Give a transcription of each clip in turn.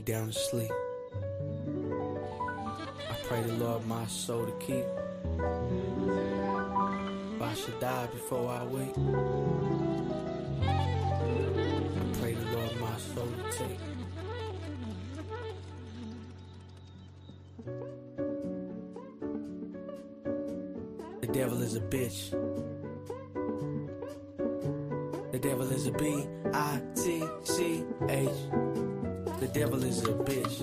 me down to sleep. I pray the Lord my soul to keep. If I should die before I wake, I pray the Lord my soul to take. The devil is a bitch. The devil is a B-I-T-C-H. The devil is a bitch.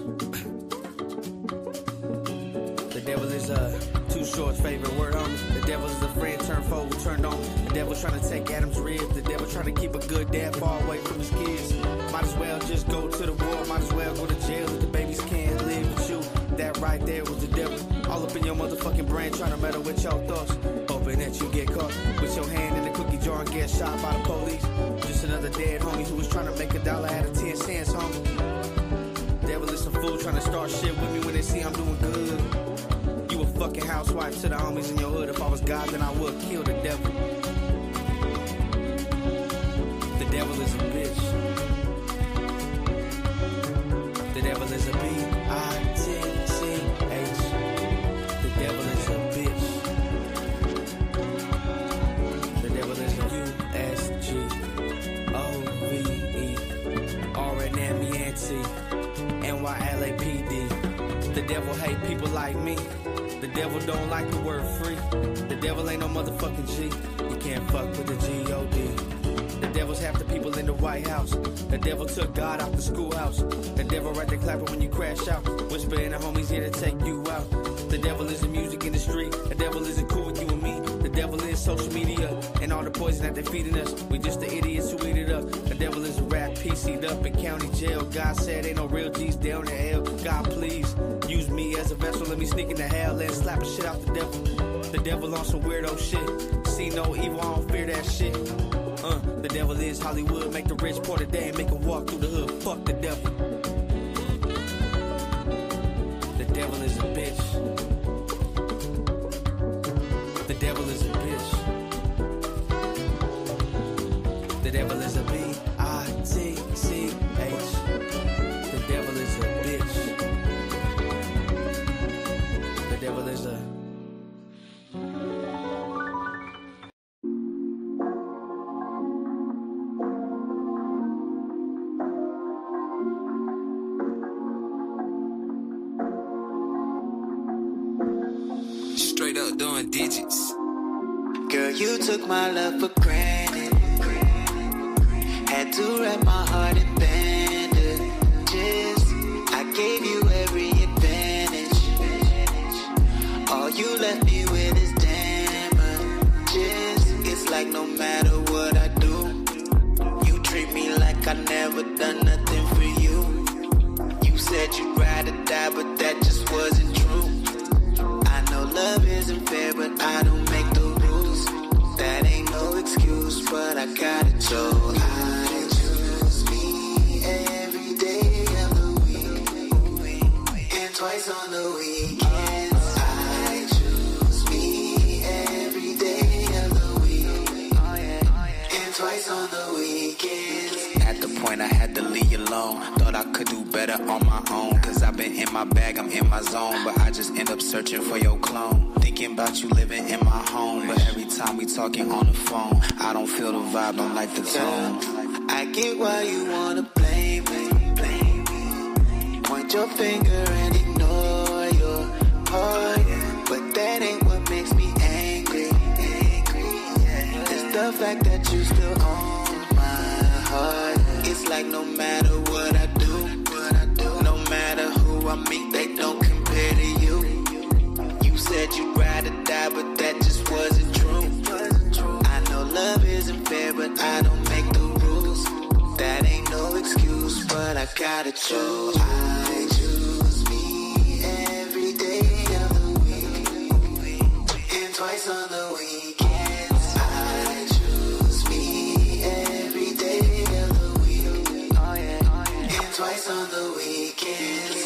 The devil is a Too Short's favorite word on me. The devil is a friend turned foe turned on. The devil's trying to take Adam's rib. The devil trying to keep a good dad far away from his kids. Might as well just go to the war. Might as well go to jail if the babies can't live with you. That right there was the devil. All up in your motherfucking brain trying to meddle with your thoughts. Hoping that you get caught with your hand in the cookie jar and get shot by the police. Just another dead homie who was trying to make $1 out of 10 cents, homie. Devil is some fool trying to start shit with me when they see I'm doing good. You a fucking housewife to the homies in your hood. If I was God, then I would kill the devil. The devil is a bitch. The devil is a B-I-T-C-H. The devil is a bitch. The devil is a U-S-G-O-V-E. R-N-M-E-N-T. N-Y-L-A-P-D. The devil hate people like me. The devil don't like the word free. The devil ain't no motherfucking G. You can't fuck with the G-O-D. The devil's half the people in the White House. The devil took God out the schoolhouse. The devil right there clapping when you crash out. Whispering the homies here to take you out. The devil is the music industry. The devil isn't cool with you and me. The devil is social media and all the poison that they're feeding us. We just the idiots who eat it up. The devil is a rap PC'd up in county jail. God said ain't no real G's down in hell. God please use me as a vessel. Let me sneak into hell and slap a shit out the devil. The devil on some weirdo shit. See no evil, I don't fear that shit. The devil is Hollywood. Make the rich poor today and make them walk through the hood. Fuck the devil. The devil is a bitch. The devil is a bitch. The devil is a B-I-T-C-H. The devil is a bitch. The devil is a... Straight up doing digits. Girl, you took my love for granted. Had to wrap my heart in bandages. I gave you every advantage. All you left me with is damages. It's like no matter what I do, you treat me like I never done nothing for you. You said you'd rather die, but that just wasn't true. I know love isn't fair, but I don't make the rules. That ain't no excuse, but I gotta choose. I choose me every day of the week, and twice on the weekends. I choose me every day of the week, and twice on the weekends. At the point I had to leave you alone. Thought I could do better on my own. Cause I've been in my bag, I'm in my zone. But I just end up searching for your clone. Thinking about you living in my home. But every time we talking on the phone, I don't feel the vibe, don't like the tone. I get why you wanna blame me. Point your finger and ignore your heart. But that ain't what makes me angry. It's the fact that you still own my heart. It's like no matter what I do, no matter who I meet, they don't compare to you. You said you'd rather die, but that just wasn't true. I know love isn't fair, but I don't make the rules. That ain't no excuse, but I gotta choose. I choose me every day of the week, and twice on the weekends. I choose me every day of the week, and twice on the weekends.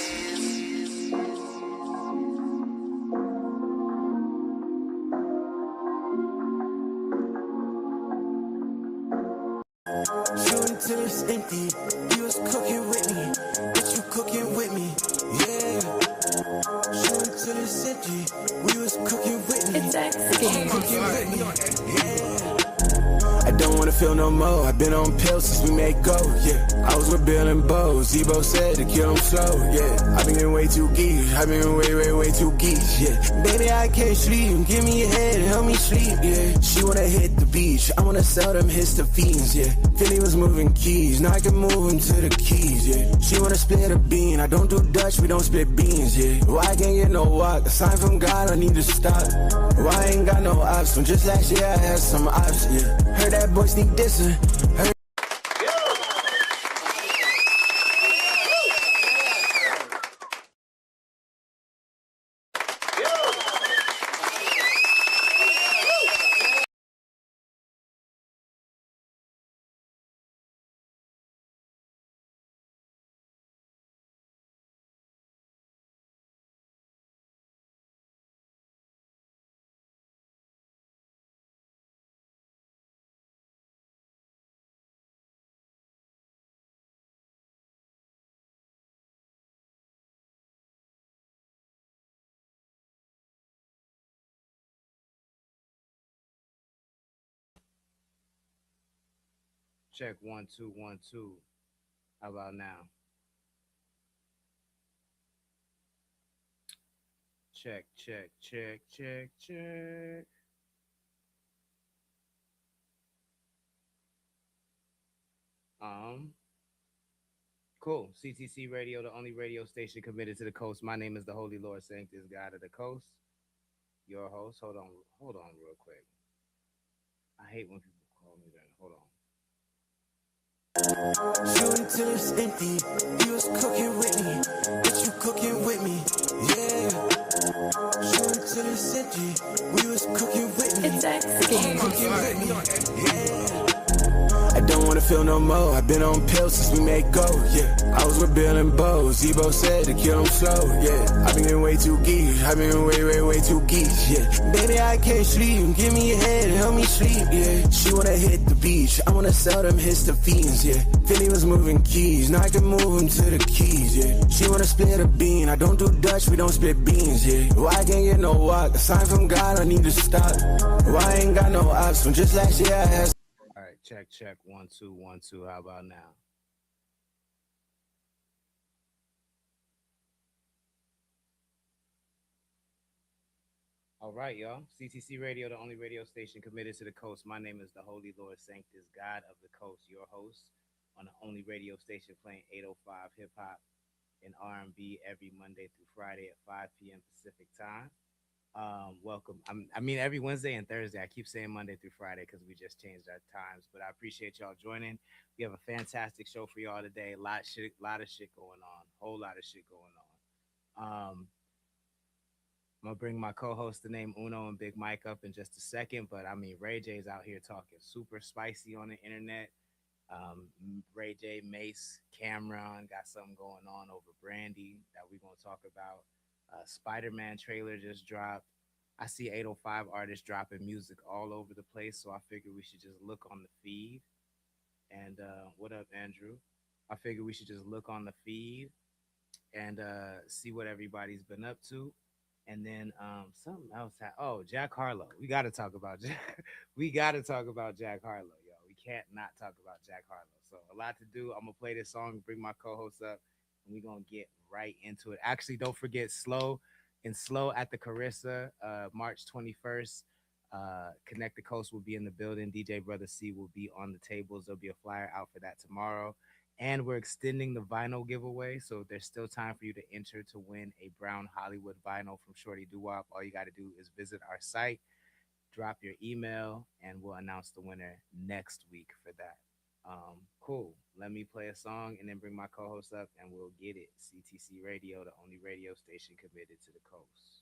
Shooting till it's empty. You was cooking with me, but you cooking wanna feel no more. I've been on pills since we made go, yeah. I was with Bill and Bo. Zebo said to kill him slow, yeah. I've been getting way too geeky. I've been way too geeky, yeah. Baby, I can't sleep. Give me your head, help me sleep, yeah. She wanna hit the beach. I wanna sell them histophenes, yeah. Philly was moving keys. Now I can move them to the keys, yeah. She wanna split a bean. I don't do Dutch, we don't split beans, yeah. Why I can't get no walk? A sign from God, I need to stop. Why I ain't got no ops? From just last year I had some ops, yeah. Heard that boy sneak dissing. Heard Check 1 2 1 2. How about now? Check. Cool. CTC Radio, the only radio station committed to the coast. My name is the Holy Lord Sanctus, God of the Coast. Your host. Hold on real quick. I hate when people call me that. Hold on. shooting till it's empty. You was cooking with me, but you cooking with me, yeah. Shooting till it's empty. We was cooking with me. It's executed. Cooking with me, yeah. I don't wanna feel no more. I've been on pills since we made go, yeah. I was with Bill and Bo. Zebo said to kill him slow, yeah. I've been getting way too geeky. I've been way too geeky, yeah. Baby, I can't sleep. Give me your head, help me sleep, yeah. She wanna hit the beach. I wanna sell them histophenes, yeah. Philly was moving keys. Now I can move them to the keys, yeah. She wanna split a bean. I don't do Dutch, we don't split beans, yeah. Why I can't get no walk? A sign from God, I need to stop. Why I ain't got no ops? From just last year I had. All right, check 1 2 1 2. How about now? All right, y'all. CTC Radio, the only radio station committed to the coast. My name is the Holy Lord Sanctus, God of the Coast, your host on the only radio station playing 805 hip hop and R&B every Monday through Friday at 5 p.m. Pacific time. Welcome. I mean, every Wednesday and Thursday. I keep saying Monday through Friday because we just changed our times, but I appreciate y'all joining. We have a fantastic show for y'all today. A lot of shit going on. Whole lot of shit going on. I'm gonna bring my co-host, the name Uno and Big Mike, up in just a second, but I mean, Ray J's out here talking super spicy on the internet. Ray J, Mace, Cameron got something going on over Brandy that we're gonna talk about. Spider-Man trailer just dropped. I see 805 artists dropping music all over the place, so I figured we should just look on the feed. And what up, Andrew? I figured we should just look on the feed and see what everybody's been up to. And then something else. Jack Harlow. We got to talk about Jack. We got to talk about Jack Harlow, yo. We can't not talk about Jack Harlow. So a lot to do. I'm gonna play this song, bring my co-host up, and we're gonna get right into it. Actually, don't forget Slow at the Carissa, March 21st. Connect the Coast will be in the building. DJ Brother C will be on the tables. There'll be a flyer out for that tomorrow. And we're extending the vinyl giveaway, so there's still time for you to enter to win a Brown Hollywood vinyl from Shorty Doo-Wop. All you got to do is visit our site, drop your email, and we'll announce the winner next week for that. Cool. Let me play a song and then bring my co-host up, and we'll get it. CTC Radio, the only radio station committed to the coast.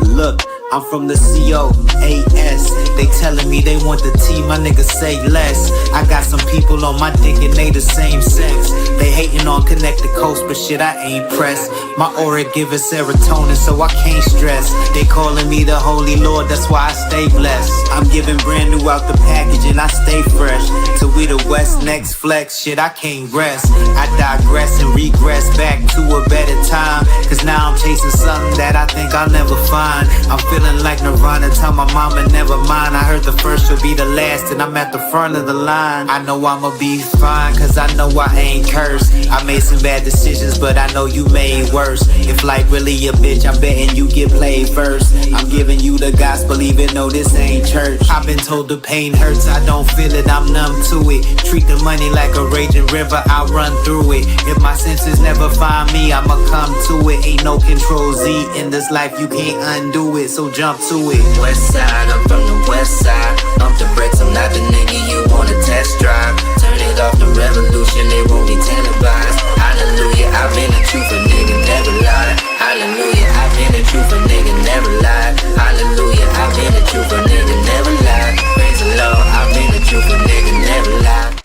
Look, I'm from the COAS. They telling me they want the T, my niggas say less. I got some people on my dick and they the same sex. They hating on Connect the Coast, but shit, I ain't pressed. My aura giving serotonin, so I can't stress. They calling me the Holy Lord, that's why I stay blessed. I'm giving brand new out the package and I stay fresh. Till we the West next flex, shit, I can't rest. I digress and regress back to a better time. Cause now I'm chasing something that I think I'll never find. I'm feeling like Nirvana, tell my mama never mind. I heard the first will be the last and I'm at the front of the line. I know I'ma be fine, cause I know I ain't cursed. I made some bad decisions, but I know you made worse. If life really a bitch, I'm betting you get played first. I'm giving you the gospel even though this ain't church. I've been told the pain hurts, I don't feel it, I'm numb to it. Treat the money like a raging river, I'll run through it. If my senses never find me, I'ma come to it. Ain't no control Z in this life, you can't undo it, so jump to it. West side, I'm from the west side. Bump the brakes, I'm not the nigga you wanna test drive. Turn it off, the revolution, they won't be televised. Hallelujah, I've been the truth, a nigga never lied. Hallelujah, I've been the truth, a nigga never lied. Hallelujah, I've been the truth, a nigga never lied. Praise the Lord, I've been the truth, a nigga never lied.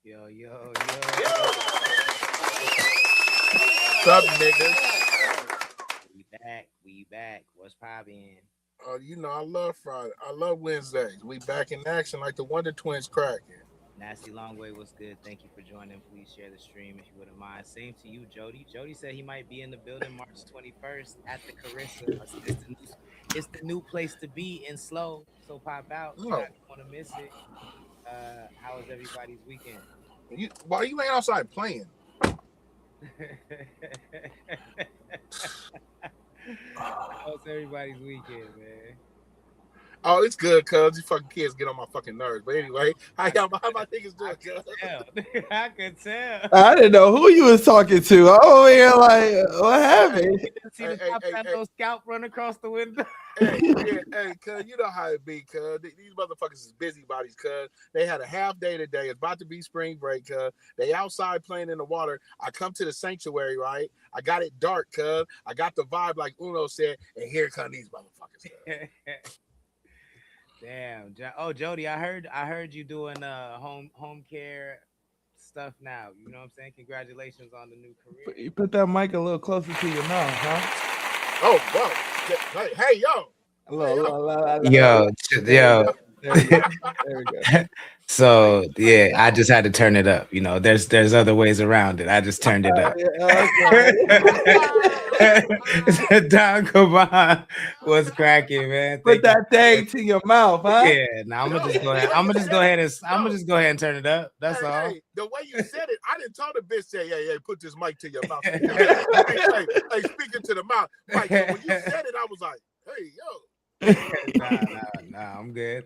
Yo. What's up, niggas? We back. What's poppin'? Oh, you know, I love Friday. I love Wednesdays. We back in action like the Wonder Twins cracking. Nasty Longway, what's good? Thank you for joining. Please share the stream if you wouldn't mind. Same to you, Jody. Jody said he might be in the building March 21st at the Carissa. It's the new place to be in Slow. So pop out. You don't want to miss it. How was everybody's weekend? Why you ain't outside playing? How was everybody's weekend, man? Oh, it's good, cuz these fucking kids get on my fucking nerves. But anyway, how my niggas doing, cuz? I could tell. I didn't know who you was talking to. Oh, yeah, like, what happened? See the top scalp run across the window. Hey, cuz, you know how it be, cuz. These motherfuckers is busybodies, cuz. They had a half day today. It's about to be spring break, cuz. They outside playing in the water. I come to the sanctuary, right? I got it dark, cuz. I got the vibe like Uno said, and here come these motherfuckers. Damn. Oh, Jody, I heard you doing home care stuff now. You know what I'm saying? Congratulations on the new career. You put that mic a little closer to your mouth, huh? Oh, whoa. Hey, yo. Yo. There we go. So yeah, I just had to turn it up. You know, there's other ways around it. I just turned it up. Don Caban was cracking, man. Put that thing to your mouth, huh? Yeah. Now I'm gonna just go ahead and turn it up. That's all. Hey, the way you said it, I didn't tell the bitch say, hey, put this mic to your mouth. hey, speaking to the mouth. Mike, so when you said it, I was like, hey, yo. Nah, I'm good.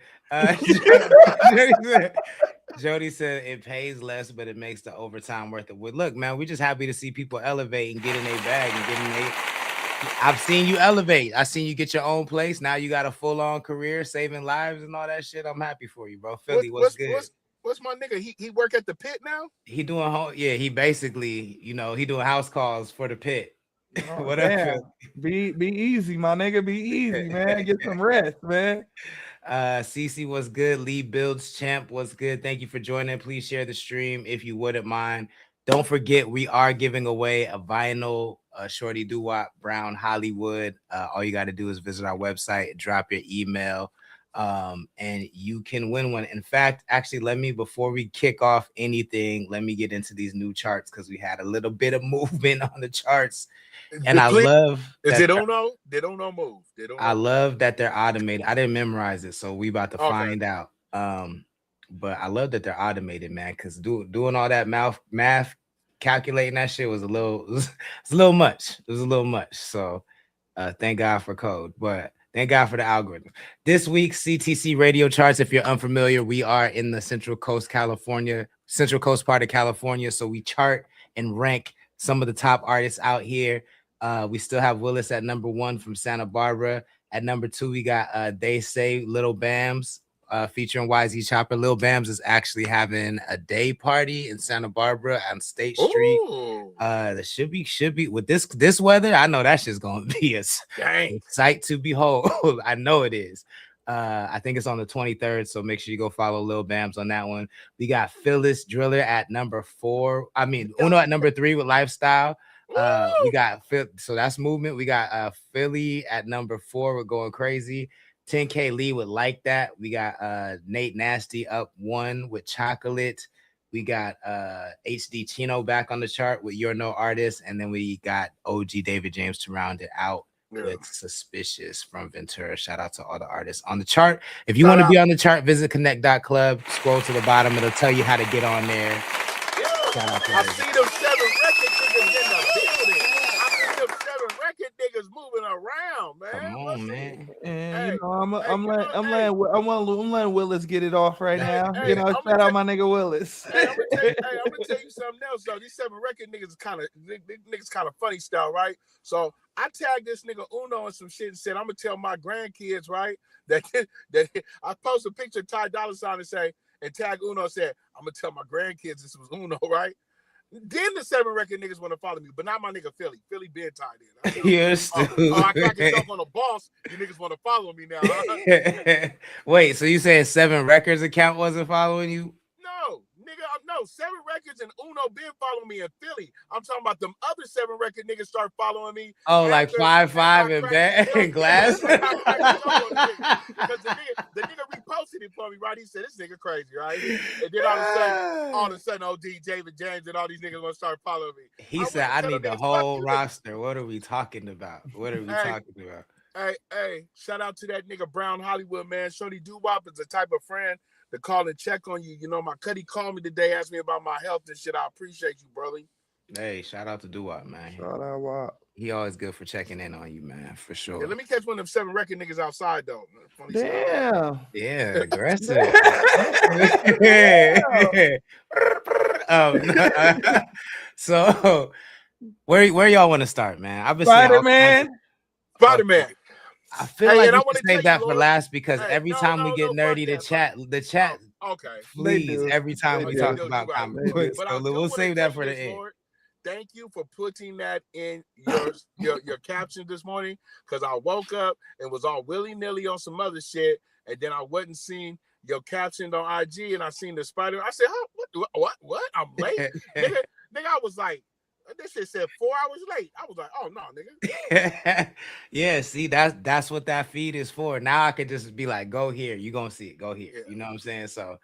Jody said it pays less, but it makes the overtime worth it. Well, look, man, we're just happy to see people elevate and get in their bag and get in their. I've seen you elevate. I seen you get your own place. Now you got a full-on career, saving lives and all that shit. I'm happy for you, bro. Philly, what's good? What's my nigga? He work at the pit now? He doing he basically, he doing house calls for the pit. Oh, whatever. Be easy, my nigga. Be easy, man. Get some rest, man. CC was good. Lee Builds Champ was good. Thank you for joining. Please share the stream if you wouldn't mind. Don't forget, we are giving away a vinyl Shorty Doo-Wop Brown Hollywood. All you got to do is visit our website, drop your email, and you can win one. In fact, actually, before we kick off anything, let me get into these new charts because we had a little bit of movement on the charts. And I love they don't know move. I love that they're automated. I didn't memorize it, so we about to find out. But I love that they're automated, man, because doing all that math, calculating that shit was a little much. It was a little much. So thank God for code, but thank God for the algorithm. This week's CTC radio charts, if you're unfamiliar, we are in the Central Coast part of California. So we chart and rank some of the top artists out here. We still have Willis at number 1 from Santa Barbara. At number 2, we got They Say Little Bams featuring YZ Chopper. Lil Bams is actually having a day party in Santa Barbara on State Street. That should be with this weather. I know that shit's gonna be a sight to behold. I know it is. I think it's on the 23rd, so make sure you go follow Lil Bams on that one. We got Phyllis Driller at number 4. I mean, Uno at number 3 with Lifestyle. We got so that's movement. We got Philly at number 4. We're going crazy. 10K Lee with Like That. We got Nate Nasty up 1 with Chocolate. We got HD Chino back on the chart with You're No Artist, and then we got OG David James to round it out with Suspicious from Ventura. Shout out to all the artists on the chart. If you want to be on the chart, visit connect.club. Scroll to the bottom. It'll tell you how to get on there. Shout out to I see them 7 record niggas in the building. I see them 7 record niggas moving around, man. Come on, man. And I'm letting Willis get it off right now. Shout out my nigga Willis. I'm gonna tell you something else though. These 7 record niggas kind of funny style, right? So I tagged this nigga Uno and some shit and said I'm gonna tell my grandkids, right, that I post a picture of Ty Dolla $ign and say, and tag Uno said, I'm gonna tell my grandkids this was Uno, right? Then the 7 record niggas want to follow me, but not my nigga Philly. Philly been tied in. You're stupid. I crack yourself on the boss. You niggas want to follow me now. Wait, so you said 7 Records account wasn't following you? No, 7 records and Uno been following me in Philly. I'm talking about them other 7 record niggas start following me. Oh, like 5 and Glass. Because the nigga reposted it for me, right? He said this nigga crazy, right? And then all of a sudden, OD, David James, and all these niggas want to start following me. He said, I need the whole roster. What are we talking about? Hey, shout out to that nigga Brown Hollywood, man. Shorty Doo-Wop is the type of friend to call and check on you. You know, my cutty called me today, asked me about my health and shit. I appreciate you, brother. Hey, shout out to Doo-Wop, man. Shout out Wop. He always good for checking in on you, man, for sure. Yeah, let me catch one of them 7 record niggas outside, though. Damn. Yeah, aggressive. So, where y'all want to start, man? I've been Spider-Man. I feel like we should save that for last because every time we get nerdy, the chat, please, every time we talk about comic books. So we'll save that for the end. Thank you for putting that in your caption this morning, because I woke up and was all willy-nilly on some other shit, and then I wasn't seeing your caption on IG, and I seen the spider. I said, what? I'm late? nigga, I was like, this shit said 4 hours late. I was like, oh no, nigga. Yeah, see, that's what that feed is for. Now I can just be like, go here, you gonna see it, go here. Yeah. You know what I'm saying? So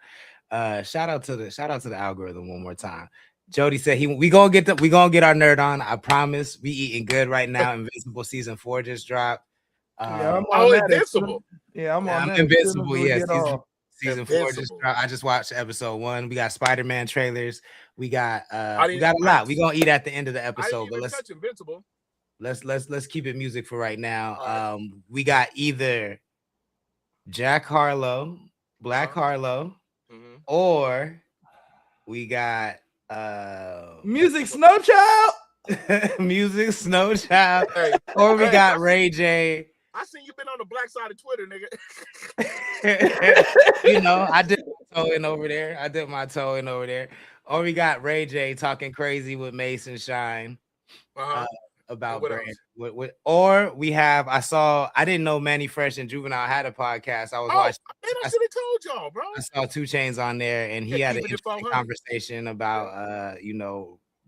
shout out to the algorithm one more time. Jody said we gonna get our nerd on. I promise. We eating good right now. Invincible season 4 just dropped. I'm on Invincible. Yeah, I'm on Invincible. Yeah, season 4 just dropped. I just watched episode 1. We got Spider-Man trailers. We got a lot. We gonna eat at the end of the episode, but let's touch Invincible. Let's keep it music for right now. We got either Jack Harlow, Black Harlow, or we got Music Snow Child. Music Snow Child, or we got Ray J. I seen you been on the black side of Twitter, nigga. You know, I did my toe in over there. Or we got Ray J talking crazy with Mason Shine about brand. Or we have, I didn't know Manny Fresh and Juvenile had a podcast. I was watching. I should have told y'all, bro. I saw 2 Chainz on there, and he had an interesting conversation about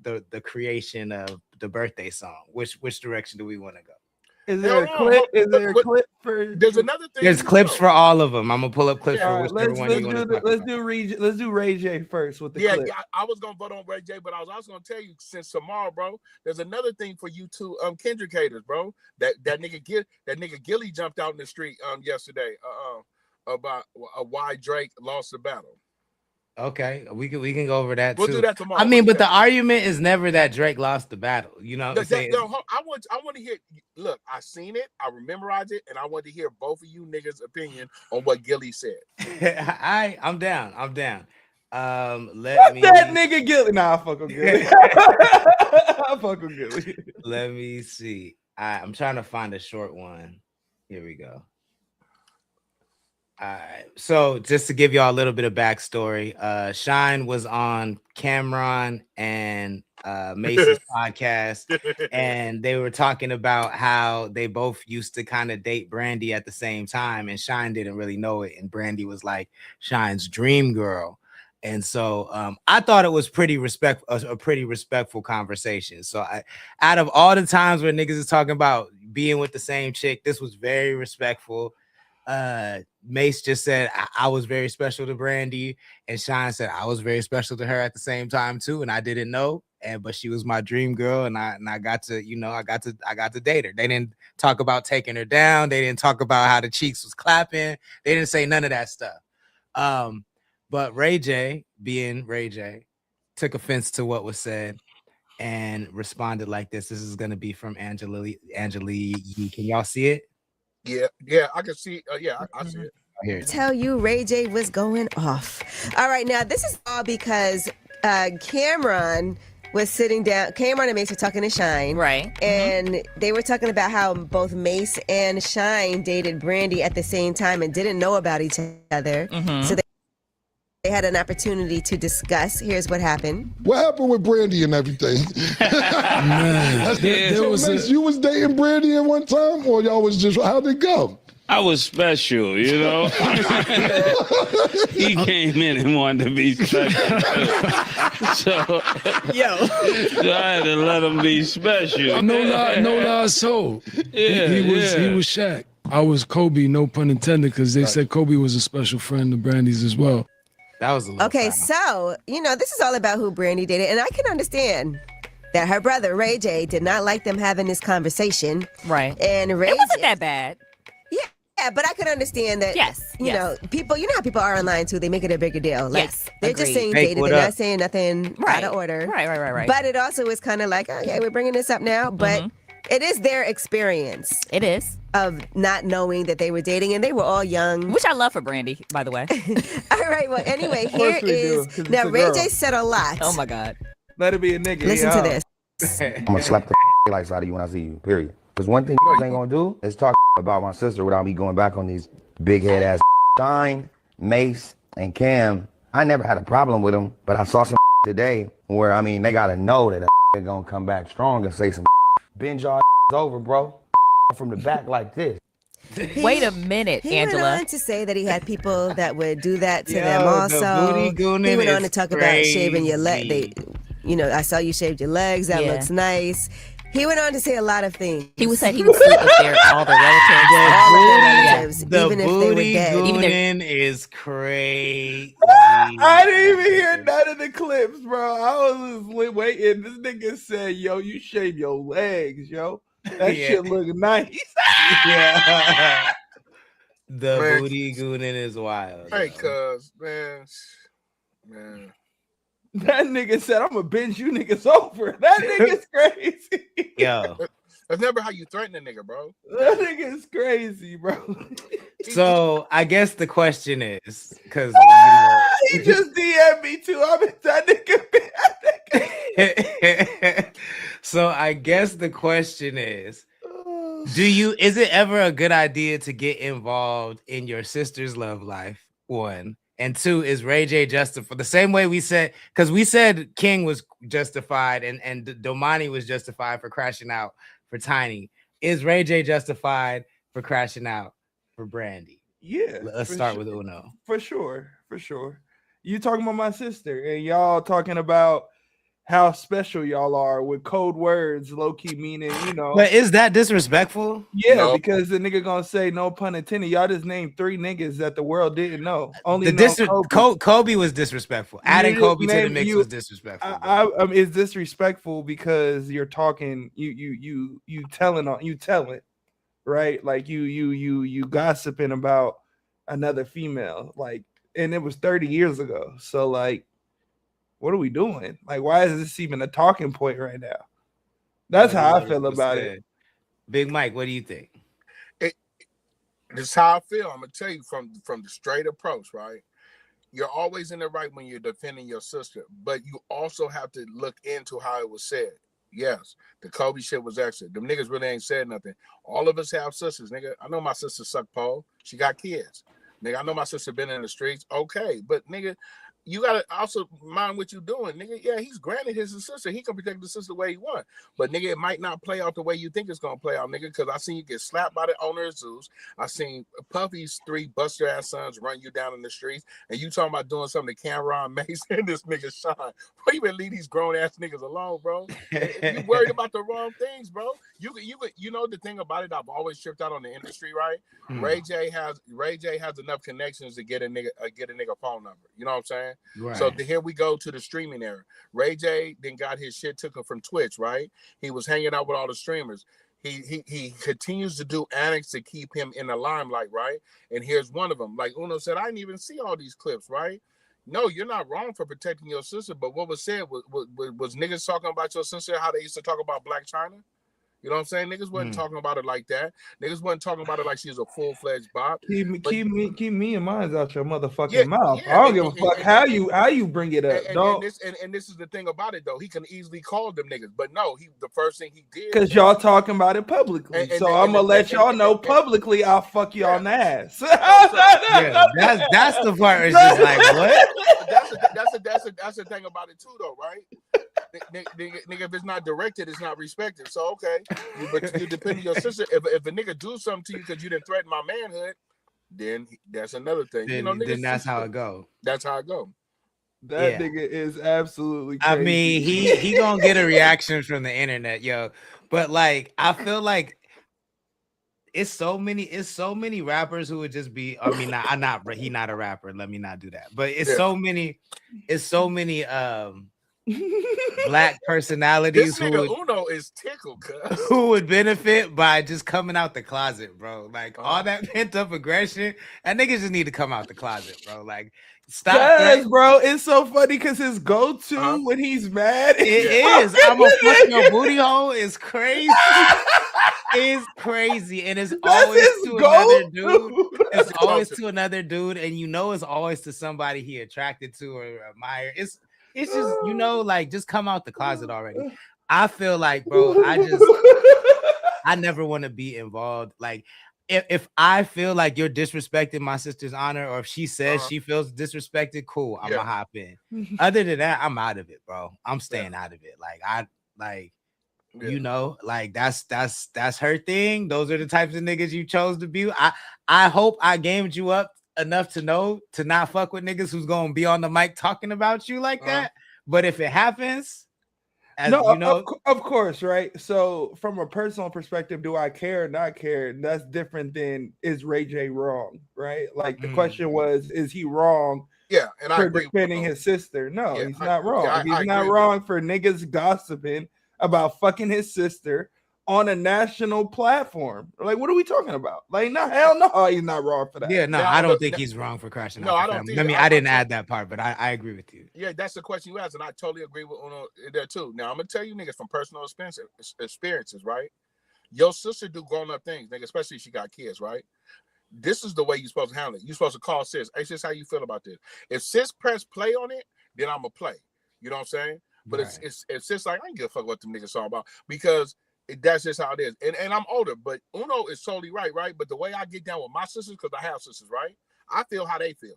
the creation of the birthday song. Which direction do we want to go? Is there a clip? Is there a clip for? There's another thing. There's clips for all of them. I'm gonna pull up clips for whichever one you want to talk about. Let's do Ray J first with the clip. Yeah, I was gonna vote on Ray J, but I was also gonna tell you, since tomorrow, bro, there's another thing for you two Kendrick haters, bro. That nigga Gilly jumped out in the street yesterday about why Drake lost the battle. Okay, we can go over that. We'll too. do that tomorrow. I mean, but the argument is never that Drake lost the battle. You know, I want to hear. Look, I seen it, I memorized it, and I want to hear both of you niggas' opinion on what Gilly said. I'm down. That nigga Gilly. Nah, I fuck with Gilly. I fuck with Gilly. Let me see. I'm trying to find a short one. Here we go. All right. So just to give y'all a little bit of backstory, Shine was on Cameron and Mace's podcast, and they were talking about how they both used to kind of date Brandy at the same time, and Shine didn't really know it, and Brandy was like Shine's dream girl. And so I thought it was a pretty respectful conversation. So out of all the times where niggas is talking about being with the same chick, this was very respectful. Mace just said I was very special to Brandy, and Shine said I was very special to her at the same time too, and I didn't know, but she was my dream girl, and I got to, I got to date her. They didn't talk about taking her down. They didn't talk about how the cheeks was clapping. They didn't say none of that stuff. But Ray J, being Ray J, took offense to what was said and responded like this. This is gonna be from Angela Yee. Can y'all see it? Yeah, I can see. I see it. Tell you Ray J was going off. All right, now this is all because Cameron was sitting down. Cameron and Mace were talking to Shine, right? And they were talking about how both Mace and Shine dated Brandy at the same time and didn't know about each other. So they had an opportunity to discuss. Here's what happened. What happened with Brandy and everything? Man, Mace, you was dating Brandy at one time, or y'all was just, how'd it go? I was special, He came in and wanted to be special. So I had to let him be special. No lies told. Yeah, he was Shaq. I was Kobe, no pun intended, because they said Kobe was a special friend of Brandy's as well. That was a okay. So this is all about who Brandy dated, and I can understand that her brother Ray J did not like them having this conversation. Right. And Ray it wasn't that bad. Yeah, but I could understand that. Yes. Know, people. You know how people are online too. They make it a bigger deal. Like, yes. They're agreed. just saying dated. They're not saying nothing out of order. Right. But it also is kind of like, okay, we're bringing this up now, but. It is their experience. It is. Of not knowing that they were dating, and they were all young. Which I love for Brandy, by the way. All right, well, anyway, here is... Now, Ray J said a lot. Oh, my God. Let it be a nigga. Listen to this. I'm going to slap the lights out of you when I see you, period. Because one thing ain't going to do is talk about my sister without me going back on these big head ass Shine, Mace, and Cam. I never had a problem with them, but I saw some today where, they got to know that a going to come back strong and say some bend y'all over, bro. From the back like this. Wait a minute, Angela. He went on to say that he had people that would do that to them also. He went on to talk about shaving your leg. I saw you shaved your legs. That looks nice. He went on to say a lot of things. He said he would sleep with all the relatives. Even if they were dead. Goonin is crazy. I didn't even hear none of the clips, bro. I was just waiting. This nigga said, yo, you shave your legs, yo. That shit look nice. Yeah. The booty goonin is wild. Hey, cuz, man. That nigga said, I'm gonna bend you niggas over. That nigga's crazy. Yo. That's never how you threaten a nigga, bro. That nigga's crazy, bro. So I guess the question is, because he just DM'd me too. I mean, that nigga. So I guess the question is, is it ever a good idea to get involved in your sister's love life? One. And two, is Ray J justified? The same way we said, because we said King was justified and Domani was justified for crashing out for Tiny. Is Ray J justified for crashing out for Brandy? Yeah. Let's start with Uno. For sure. You talking about my sister, and y'all talking about how special y'all are with code words, low-key meaning, But is that disrespectful? Yeah, no. Because the nigga gonna say, no pun intended, y'all just named 3 niggas that the world didn't know. Only Kobe was disrespectful. Adding Kobe to the mix was disrespectful. It's disrespectful because you're talking, you telling, right? Like you gossiping about another female, like, and it was 30 years ago. So like, what are we doing? Like, why is this even a talking point right now? That's how I feel about it. Big Mike, what do you think? This is how I feel. I'm gonna tell you from the straight approach, right? You're always in the right when you're defending your sister, but you also have to look into how it was said. Yes, the Kobe shit was excellent. Them niggas really ain't said nothing. All of us have sisters, nigga. I know my sister sucked pole. She got kids. Nigga, I know my sister been in the streets. Okay, but nigga, you gotta also mind what you doing, nigga. Yeah, he's granted his sister. He can protect the sister the way he want. But nigga, it might not play out the way you think it's gonna play out, nigga. Because I seen you get slapped by the owner of Zeus. I seen Puffy's 3 buster ass sons run you down in the streets, and you talking about doing something to Cameron Mace and this nigga Sean. Bro, you better leave these grown ass niggas alone, bro. You worried about the wrong things, bro. You know the thing about it, I've always tripped out on the industry, right? Ray J has enough connections to get a nigga phone number. You know what I'm saying? Right. So here we go to the streaming era. Ray J then got his shit taken from Twitch, right? He was hanging out with all the streamers. He continues to do antics to keep him in the limelight, right? And here's one of them. Like Uno said, I didn't even see all these clips, right? No, you're not wrong for protecting your sister, but what was said was niggas talking about your sister, how they used to talk about Black China? You know what I'm saying? Niggas wasn't talking about it like that. Niggas wasn't talking about it like she's a full-fledged bop. Keep me and mine out your motherfucking mouth. I don't give a fuck how you bring it up. And this is the thing about it though. He can easily call them niggas, but no, the first thing he did, because y'all talking about it publicly. So I'm gonna let y'all know publicly. I'll fuck y'all in the ass. Yeah, that's the part. It's just like what? That's the thing about it too, though, right? Nigga, if it's not directed, it's not respected. So okay, but you depend on your sister. If a nigga do something to you because you didn't threaten my manhood, then that's another thing. Then that's how it go. That's how it go. That nigga is absolutely crazy. I mean, he gonna get a reaction from the internet, yo. But like, I feel like it's so many rappers who would just be. I mean, he not a rapper. Let me not do that. But it's so many Black personalities Uno is tickled, who would benefit by just coming out the closet, bro. Like all that pent up aggression, and niggas just need to come out the closet, bro. Like stop, yes, bro. It's so funny because his go-to when he's mad is I'm a fuck your booty hole is crazy. It's crazy, and it's always to another dude. It's always to another dude, and you know it's always to somebody he attracted to or admire. It's just, you know, like just come out the closet already. I feel like, bro, I never want to be involved. Like if I feel like you're disrespecting my sister's honor, or if she says she feels disrespected, cool, I'm gonna hop in. Other than that, I'm out of it, bro. I'm staying out of it. You know, like that's her thing. Those are the types of niggas you chose to be. I hope I gamed you up enough to know to not fuck with niggas who's gonna be on the mic talking about you like that. But if it happens, of course, right? So from a personal perspective, do I care or not care? That's different than is Ray J wrong, right? Like the question was, is he wrong? Yeah, and for defending his sister. No, he's not wrong. He's not wrong for niggas gossiping about fucking his sister on a national platform. Like, what are we talking about? Like, no, hell no, he's not wrong for that. Yeah, no, I don't think he's wrong for crashing out the family. I mean, I didn't add that part, but I agree with you. Yeah, that's the question you asked, and I totally agree with Uno there too. Now, I'm gonna tell you niggas from personal experiences, right? Your sister do grown-up things, nigga, especially if she got kids, right? This is the way you're supposed to handle it. You're supposed to call sis. Hey, sis, how you feel about this? If sis press play on it, then I'm gonna play. You know what I'm saying? But it's sis like, I don't give a fuck what them niggas talking about, because that's just how it is. And I'm older, but Uno is totally right? But the way I get down with my sisters, because I have sisters, right? I feel how they feel.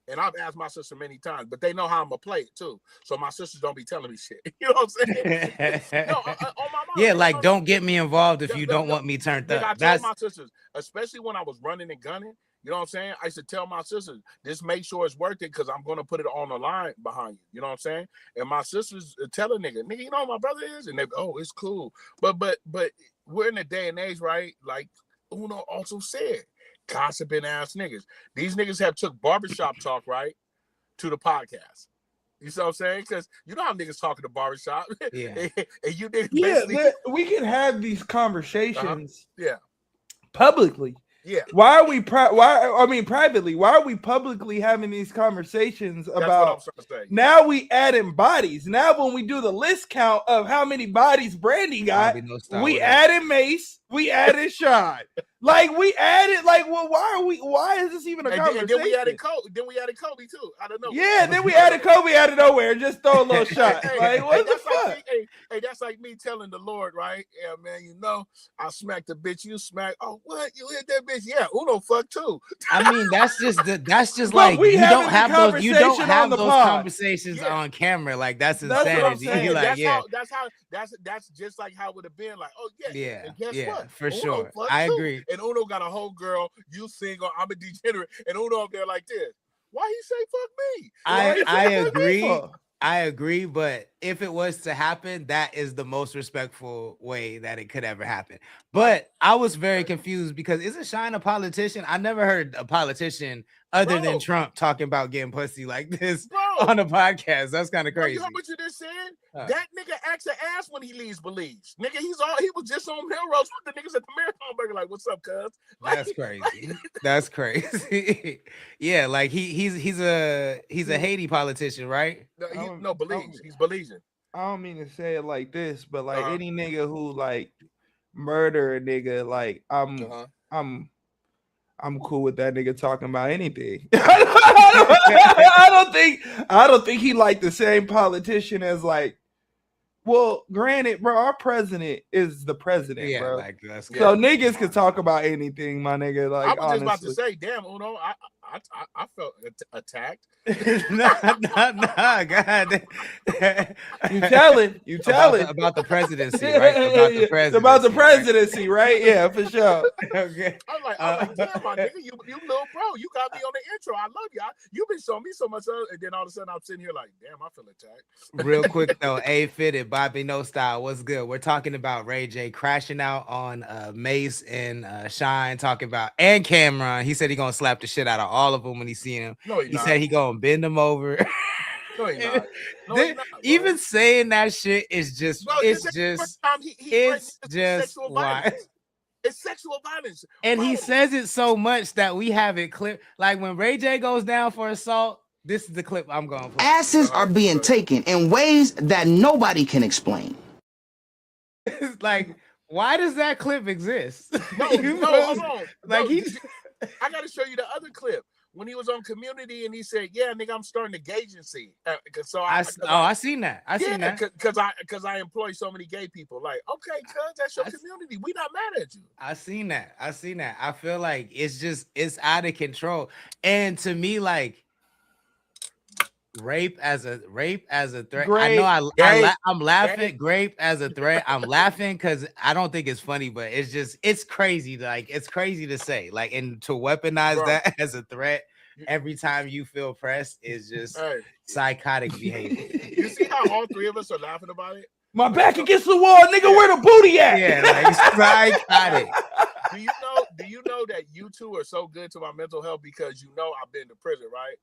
And I've asked my sister many times, but they know how I'm going to play it too. So my sisters don't be telling me shit. You know what I'm saying? On my mom, yeah, like, don't get me involved if you don't want me turned up. I tell my sisters, especially when I was running and gunning, you know what I'm saying? I used to tell my sisters, just make sure it's worth it, because I'm going to put it on the line behind you. You know what I'm saying? And my sisters tell a nigga, you know who my brother is? And they, it's cool. But we're in a day and age, right? Like Uno also said, gossiping ass niggas. These niggas have took barbershop talk, right, to the podcast. You see what I'm saying? Because you know how niggas talk in the barbershop. Yeah. And you niggas we can have these conversations publicly. Yeah. Why are we privately? Why are we publicly having these conversations about? Now we adding bodies. Now when we do the list count of how many bodies Brandy got, we added Mace, we added Sean. Like we added, like, well, why is this even a conversation? And then we added Kobe too. I don't know. Yeah, then we added Kobe out of nowhere. Just throw a little shot. Like, what the fuck? Hey, that's like me telling the Lord, right? Yeah, man, you know, I smacked the bitch. You smacked. Oh, what? You hit that bitch? Yeah, Uno fuck too. I mean, that's just like you don't have those conversations on camera. Like that's insanity. That's just like how it would have been. Like, oh yeah. And guess what? For Uno sure. fuck I too. agree. And Uno got a whole girl. You single. I'm a degenerate. And Uno up there like this. Why he say fuck me? I agree. I agree, but if it was to happen, that is the most respectful way that it could ever happen. But I was very confused because isn't Shine a politician? I never heard a politician other than Trump talking about getting pussy like this on a podcast. That's kind of crazy. You heard what you just said? That nigga acts an ass when he leaves Belize. Nigga, he was just on Melrose with the niggas at the Marathon Burger. Like, what's up, cuz? That's crazy. That's crazy. Yeah, like he's a Haiti politician, right? No, Belize. He's Belizean. I don't mean to say it like this, but like any nigga who like murder a nigga, like I'm cool with that nigga talking about anything. I don't think he like the same politician as like. Well, granted, bro, our president is the president, bro. Like that's so niggas can talk about anything, my nigga. Like I was just about to say, damn, Uno, I felt attacked. nah, God. You telling about the presidency, right? About the presidency, right? Yeah, for sure. Okay. I'm like, damn, my nigga, you little bro, you got me on the intro. I love you. You've been showing me so much, and then all of a sudden I'm sitting here like, damn, I feel attacked. Real quick though, A-Fitted, Bobby No Style, what's good? We're talking about Ray J crashing out on Mace and Shine, talking about and Cameron. He said he gonna slap the shit out of all of them when he see him. No, he said he gonna bend them over. No, he's not. No, he's not, even saying that shit is just bro, it's just why. It's sexual violence. And he says it so much that we have it clipped. Like when Ray J goes down for assault, this is the clip I'm going for. Asses are being taken in ways that nobody can explain. It's like, why does that clip exist? No, hold on. Like I got to show you the other clip when he was on Community and he said, "Yeah, nigga, I'm starting a gay agency." So I seen that. I seen that because I employ so many gay people. Like, okay, cuz that's your community. We not mad at you. I seen that. I feel like it's out of control. And to me, like rape as a threat. Grape. I know I'm laughing. Grape as a threat. I'm laughing because I don't think it's funny, but it's crazy. Like it's crazy to say, like, and to weaponize that as a threat every time you feel pressed is just psychotic behavior. You see how all three of us are laughing about it? My back against the wall, nigga. Where the booty at? Yeah, like psychotic. Do you know that you two are so good to my mental health because you know I've been to prison, right?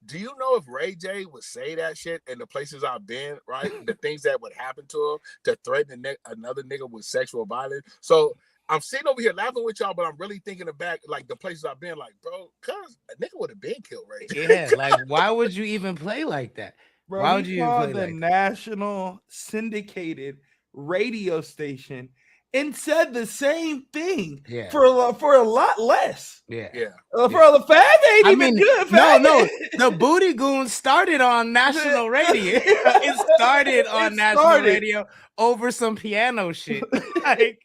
Do you know if Ray J would say that shit in the places I've been, right? The things that would happen to him to threaten another nigga with sexual violence. So I'm sitting over here laughing with y'all, but I'm really thinking back, like the places I've been, like, bro, cuz a nigga would have been killed, Ray J. Yeah, like why would you even play like that? Bro, why would you even play the like national syndicated radio station and said the same thing for a lot less. Yeah. For the Fab ain't even good. No, the Booty Goons started on national radio. It started on national radio over some piano shit. Like,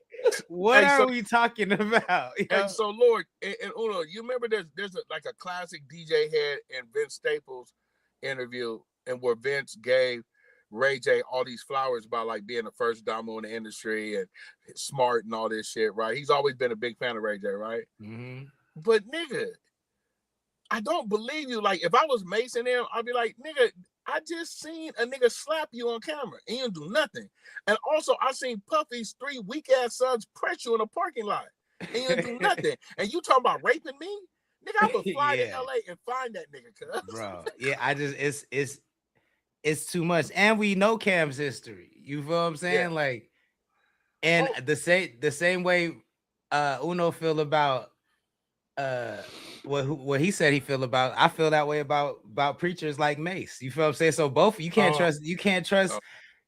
what are we talking about? And so, Lord, and Uno, you remember there's a classic DJ Head and Vince Staples interview, and where Vince gave Ray J all these flowers about like being the first domo in the industry and smart and all this shit, right? He's always been a big fan of Ray J, right? Mm-hmm. But nigga, I don't believe you. Like if I was Mason him, I'd be like, nigga, I just seen a nigga slap you on camera and you didn't do nothing. And also I seen Puffy's 3 weak ass sons press you in a parking lot and you didn't do nothing. And you talking about raping me? Nigga, I would fly to LA and find that nigga, cuz. Bro, yeah, it's too much. And we know Cam's history. You feel what I'm saying? Yeah. Like, and the same way Uno feel about what he said he feel about, I feel that way about preachers like Mace. You feel what I'm saying? So both you can't trust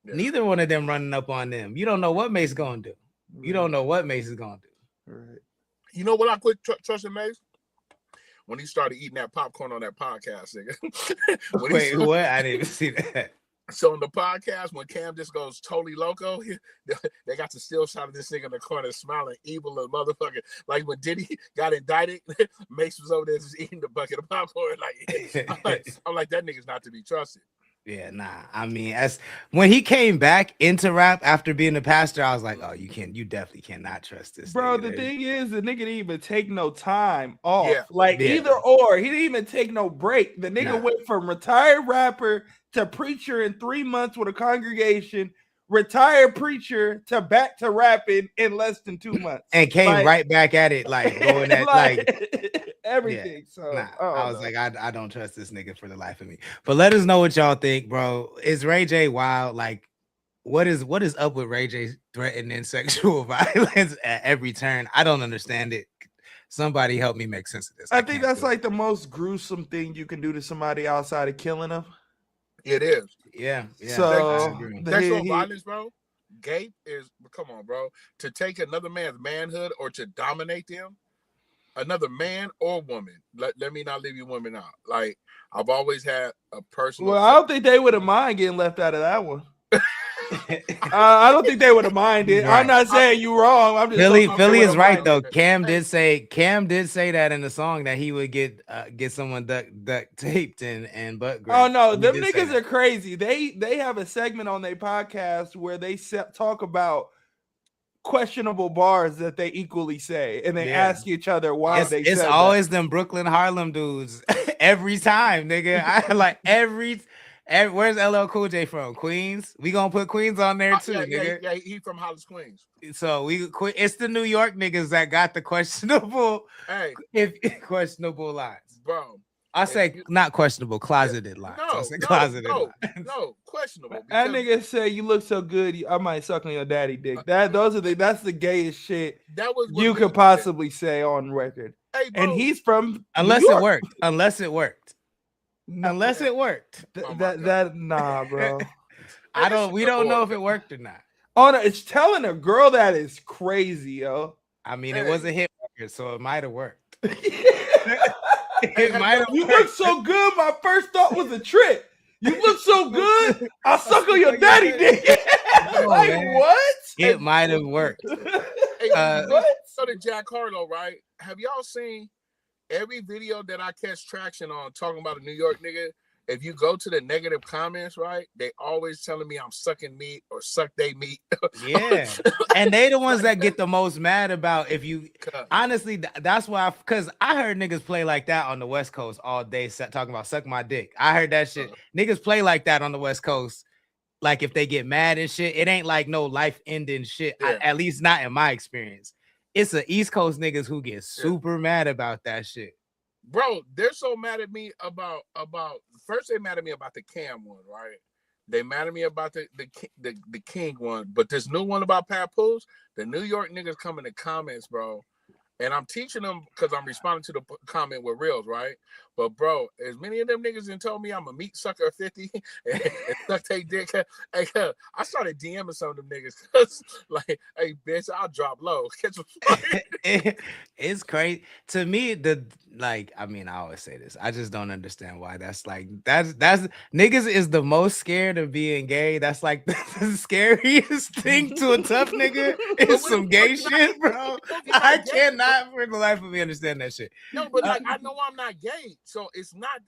neither one of them running up on them. You don't know what Mace gonna do. You don't know what Mace is gonna do. Right. You know what I quit trusting Mace? When he started eating that popcorn on that podcast, nigga. Wait, what? I didn't even see that. So in the podcast, when Cam just goes totally loco, they got the still shot of this nigga in the corner smiling evil and motherfucker. Like when Diddy got indicted, Mace was over there just eating the bucket of popcorn. I'm like, that nigga's not to be trusted. Yeah, nah. I mean, as when he came back into rap after being a pastor, I was like, oh, you definitely cannot trust this. Bro, nigga. the thing is, the nigga didn't even take no time off. Yeah. Either or, he didn't even take no break. The nigga went from retired rapper to preacher in 3 months with a congregation, retired preacher to back to rapping in less than 2 months. And came right back at it, like going at everything. Yeah. So I was like, I don't trust this nigga for the life of me. But let us know what y'all think, bro. Is Ray J wild? Like, what is up with Ray J threatening sexual violence at every turn? I don't understand it. Somebody help me make sense of this. I think that's like the most gruesome thing you can do to somebody outside of killing them. It is. Yeah. So sexual violence, bro. Gay is, come on, bro. To take another man's manhood or to dominate them, another man or woman. Let me not leave you women out. Like, I've always had a personal. Well, I don't think they would have mind getting left out of that one. I don't think they would have minded. Right. I'm not saying you wrong. I'm just Philly is right though. Cam did say that in the song that he would get someone duct taped and butt. Oh no, them niggas are crazy. They have a segment on their podcast where they talk about questionable bars that they equally say, and they ask each other why they. It's always them Brooklyn Harlem dudes every time, nigga. I like every. Where's LL Cool J from? Queens? We gonna put Queens on there too, nigga. Yeah, he from Hollis, Queens. So it's the New York niggas that got the questionable, questionable lines, bro. I say not questionable, closeted lines. No, questionable. That nigga say you look so good, I might suck on your daddy dick. That's the gayest shit you could possibly say on record. Hey, bro, and he's from unless it worked. Unless it worked. Nah, bro. We don't know if it worked or not. Oh no, it's telling a girl that is crazy, yo. I mean, it was a hit record, so it might have worked. You look so good. My first thought was a trick. You look so good. I'll suck on your daddy dick. Like what? It might have worked. What? So did Jack Harlow, right? Have y'all seen every video that I catch traction on talking about a New York nigga? If you go to the negative comments, right, they always telling me I'm sucking meat or suck they meat. Yeah, and they the ones that get the most mad about if you. Honestly, that's why, because I heard niggas play like that on the West Coast all day, talking about suck my dick. I heard that shit. Niggas play like that on the West Coast. Like if they get mad and shit, it ain't like no life ending shit. Yeah. At least not in my experience. It's the East Coast niggas who get super mad about that shit. Bro, they're so mad at me about first they mad at me about the Cam one, right? They mad at me about the King one, but this new one about Papoose, the New York niggas come in the comments, bro. And I'm teaching them because I'm responding to the comment with reels, right? But bro, as many of them niggas done told me I'm a meat sucker 50 and suck they dick. Hey, I started DMing some of them niggas because like, hey bitch, I'll drop low. It's crazy. To me, I always say this. I just don't understand why that's niggas is the most scared of being gay. That's like the scariest thing to a tough nigga is some gay shit, bro. I cannot for the life of me understand that shit. No, but like I know I'm not gay, so that's not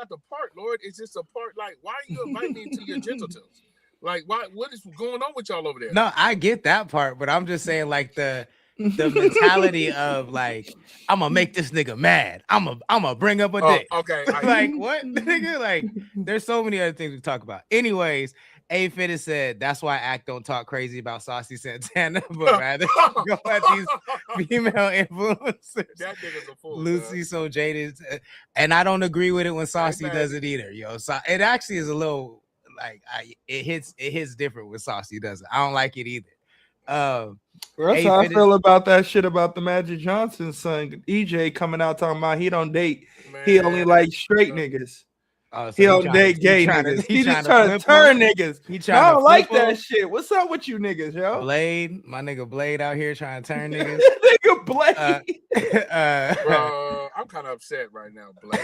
the part, Lord. It's just a part. Like, why are you inviting me into your genitals? Like, what is going on with y'all over there? No, I get that part, but I'm just saying like the mentality of like I'm gonna make this nigga mad. I'm gonna bring up a dick. Okay, like what, nigga? Like, there's so many other things we talk about. Anyways. A Fitted said that's why Act don't talk crazy about Saucy Santana, but rather go at these female influencers. That nigga's a fool. Lucy so jaded, and I don't agree with it when Saucy does it either, yo. So it actually is a little like it hits different when Saucy does it. I don't like it either. That's how I feel about that shit about the Magic Johnson son EJ coming out talking about he don't date, he only like straight niggas. So he don't date gay niggas. He just trying to turn niggas. I don't like that shit. What's up with you niggas, yo? Blade, my nigga Blade out here trying to turn niggas. Nigga Blade. Bro, I'm kind of upset right now, Blade.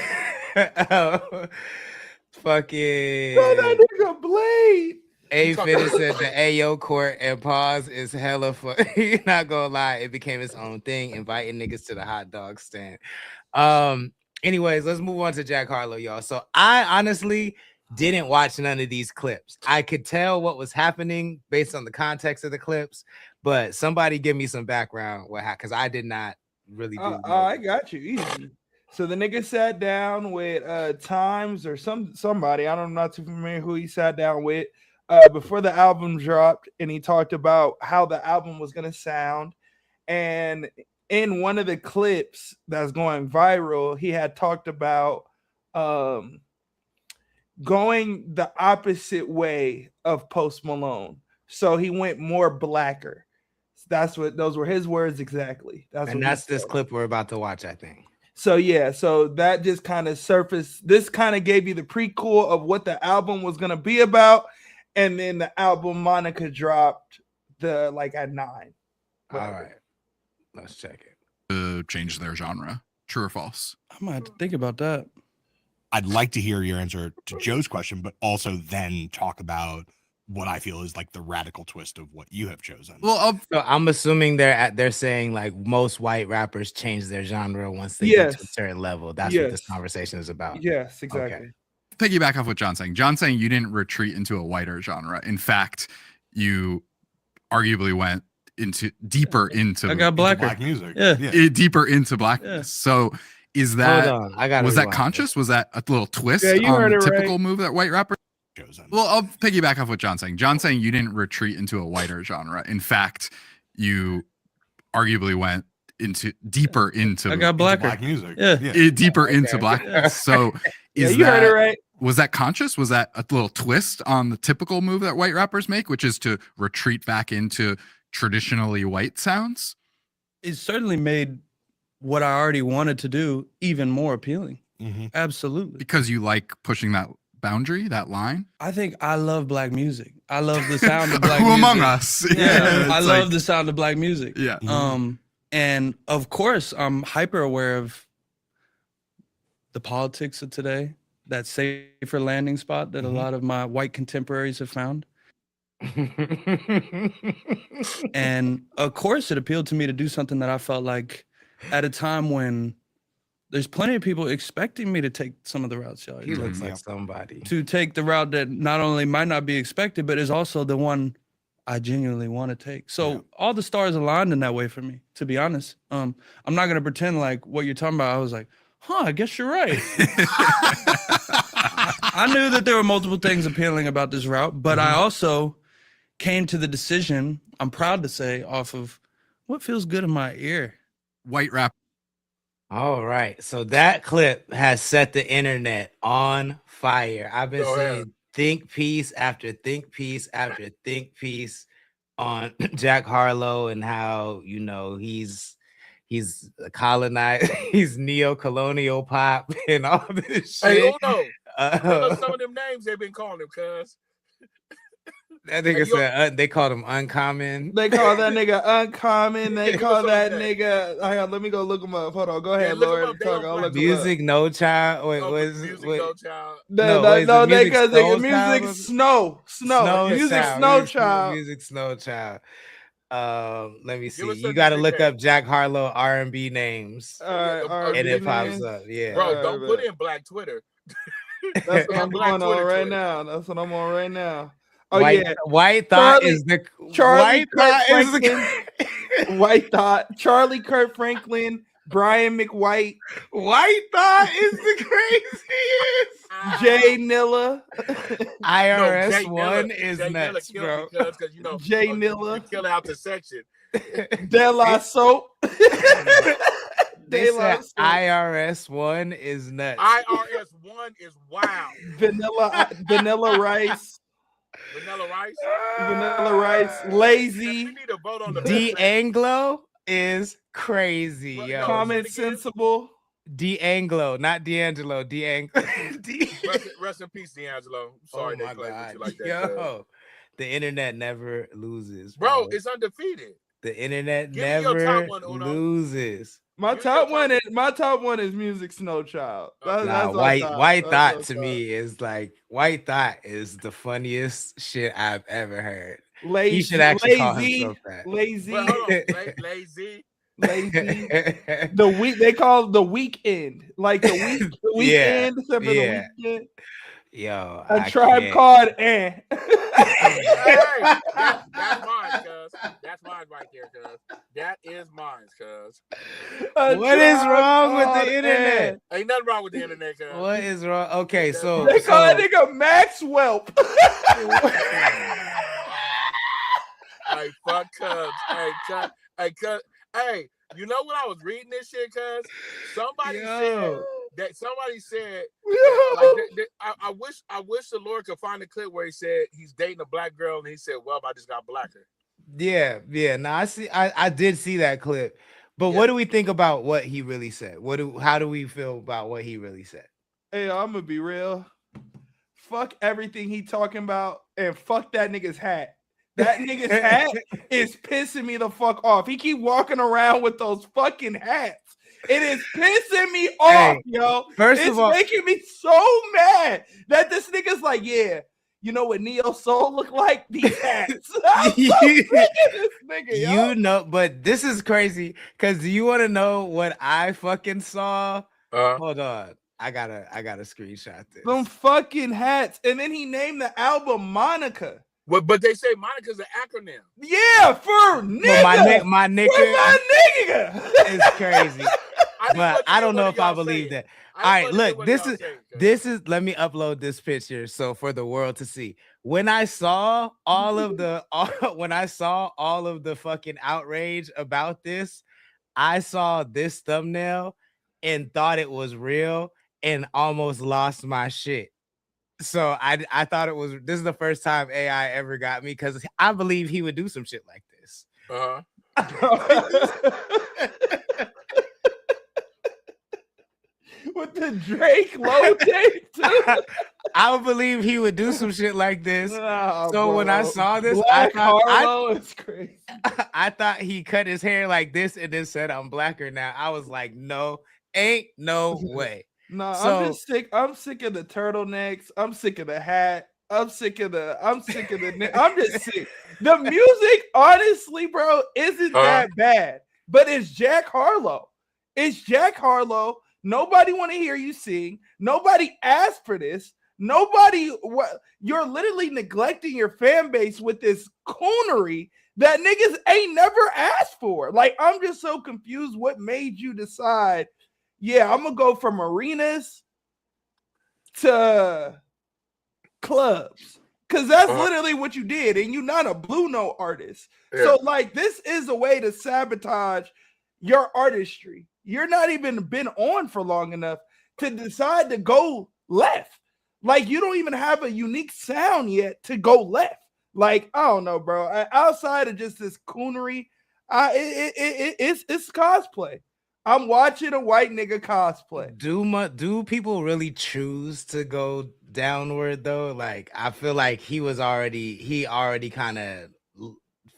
Fucking. Bro, that nigga Blade. A Fitness said the Ayo court and pause is hella fun. You're not gonna lie, it became its own thing, inviting niggas to the hot dog stand. Anyways, let's move on to Jack Harlow, y'all. So I honestly didn't watch none of these clips. I could tell what was happening based on the context of the clips, but somebody give me some background because I did not really do I got you easy. So the nigga sat down with Times or somebody. I'm not too familiar who he sat down with before the album dropped, and he talked about how the album was gonna sound. And in one of the clips that's going viral, he had talked about going the opposite way of Post Malone. So he went more blacker. Those were his words exactly. That's this clip we're about to watch, I think. So yeah, so that just kind of surfaced. This kind of gave you the prequel of what the album was gonna be about, and then the album Monica dropped at 9. All right, let's check it. Change their genre. True or false? I might have to think about that. I'd like to hear your answer to Joe's question, but also then talk about what I feel is like the radical twist of what you have chosen. Well, so I'm assuming they're saying like most white rappers change their genre once they get to a certain level. That's what this conversation is about. Yes, exactly. Okay. Piggyback off what John's saying. John's saying you didn't retreat into a whiter genre. In fact, you arguably went deeper into black music. Yeah. Deeper into blackness. Yeah. So is that was that conscious? Was that a little twist on the typical move that white rappers chosen? Well, I'll piggyback off what John's saying. John's saying you didn't retreat into a whiter genre. In fact, you arguably went deeper into black music. Yeah. Deeper into blackness. So is you heard it right. Was that conscious? Was that a little twist on the typical move that white rappers make, which is to retreat back into traditionally white sounds? It certainly made what I already wanted to do even more appealing. Mm-hmm. Absolutely. Because you like pushing that boundary, that line? I think I love black music. I love the sound of black music. Who among us? Yeah, I love the sound of black music. Yeah. And of course, I'm hyper aware of the politics of today, that safer landing spot that a lot of my white contemporaries have found. And of course, it appealed to me to do something that I felt like at a time when there's plenty of people expecting me to take some of the routes y'all. He looks like somebody. To take the route that not only might not be expected, but is also the one I genuinely want to take. So all the stars aligned in that way for me, to be honest. I'm not going to pretend like what you're talking about. I was like, I guess you're right. I knew that there were multiple things appealing about this route, but I also came to the decision, I'm proud to say, off of what feels good in my ear. White rap. All right. So that clip has set the internet on fire. I've been seeing think piece after think piece after think piece on Jack Harlow and how, he's colonized, he's neo-colonial pop and all this shit. Hey, Uno, what are some of them names they've been calling him, cuz? I think they called him Uncommon. They call that nigga Uncommon. They call that nigga. Hang on, let me go look him up. Hold on, go ahead, Lord. Music No Child. Wait, Music No Child. No, they cause Music Snow. Music Snow Child. Music Snow Child. Let me see. You got to look up Jack Harlow R&B names, and it pops up. Yeah, bro. Don't put in Black Twitter. That's what I'm going on right now. That's what I'm on right now. Oh White Thought is the White Thought. Charlie Kirk Franklin, Brian McWhite. White Thought is the craziest. Jay Nilla. IRS One is nuts, bro. Jay Nilla. Kill out the section. De La Soap. They said IRS One is nuts. IRS One is wild. Vanilla Rice. Vanilla Rice. Lazy. We need to vote on the D'Anglo is crazy, yo. Common Sensible. D'Anglo, not D'Angelo. D'Anglo. Rest in peace, D'Angelo. Sorry they played with you like that. Yo, the internet never loses, bro. It's undefeated. The internet Give me your top never one, Uno. loses. My top one is Music Snow Child. That's my White top. Thought That's to my me is like White Thought is the funniest shit I've ever heard. Lazy, He should actually call lazy, himself that. lazy, But hold on, lazy. lazy. The week they call it the weekend, like the weekend, except for the weekend. Yo, a Tribe Called Hey, that's mine, cuz. That's mine right there, cuz. That is mine, cuz. What is wrong with the internet? Ain't nothing wrong with the internet, cuz. What is wrong? Okay, so they call that nigga Max Welp. Hey, fuck cuz. Hey, you know when I was reading this shit, cuz? Somebody said like, I wish the Lord could find a clip where he said he's dating a black girl and he said, well, I just got blacker. Yeah. No, I did see that clip. But what do we think about what he really said? How do we feel about what he really said? Hey, I'm gonna be real. Fuck everything he talking about and fuck that nigga's hat. That nigga's hat is pissing me the fuck off. He keep walking around with those fucking hats. It is pissing me off, yo. First of all, it's making me so mad that this nigga's like, yeah, you know what Neo Soul look like? These hats. I'm so sick of this nigga, yo. You know, but this is crazy because do you want to know what I fucking saw? Hold on. I gotta screenshot this. Some fucking hats. And then he named the album Monica. But they say Monica's an acronym. Yeah, for nigga. Well, my nigga. My nigga. It's crazy. But I don't know if I believe that. All right, look, this is let me upload this picture so for the world to see. When I saw all of the fucking outrage about this, I saw this thumbnail and thought it was real and almost lost my shit. So I thought this is the first time AI ever got me because I believe he would do some shit like this. With the Drake low tape too. I would believe he would do some shit like this. When I saw this, it's crazy. I thought he cut his hair like this and then said I'm blacker now. I was like, no, ain't no way. No, I'm just sick. I'm sick of the turtlenecks. I'm sick of the hat. I'm just sick. The music, honestly, bro, isn't that bad. But it's Jack Harlow. Nobody want to hear you sing. Nobody asked for this. You're literally neglecting your fan base with this coonery that niggas ain't never asked for. Like, I'm just so confused. What made you decide? Yeah, I'm gonna go from arenas to clubs because that's literally what you did, and you're not a Blue Note artist. Yeah. So, like, this is a way to sabotage your artistry. You're not even been on for long enough to decide to go left. Like, you don't even have a unique sound yet to go left. Like, I don't know, bro. Outside of just this coonery, it's cosplay. I'm watching a white nigga cosplay. Do people really choose to go downward though? Like, I feel like he already kind of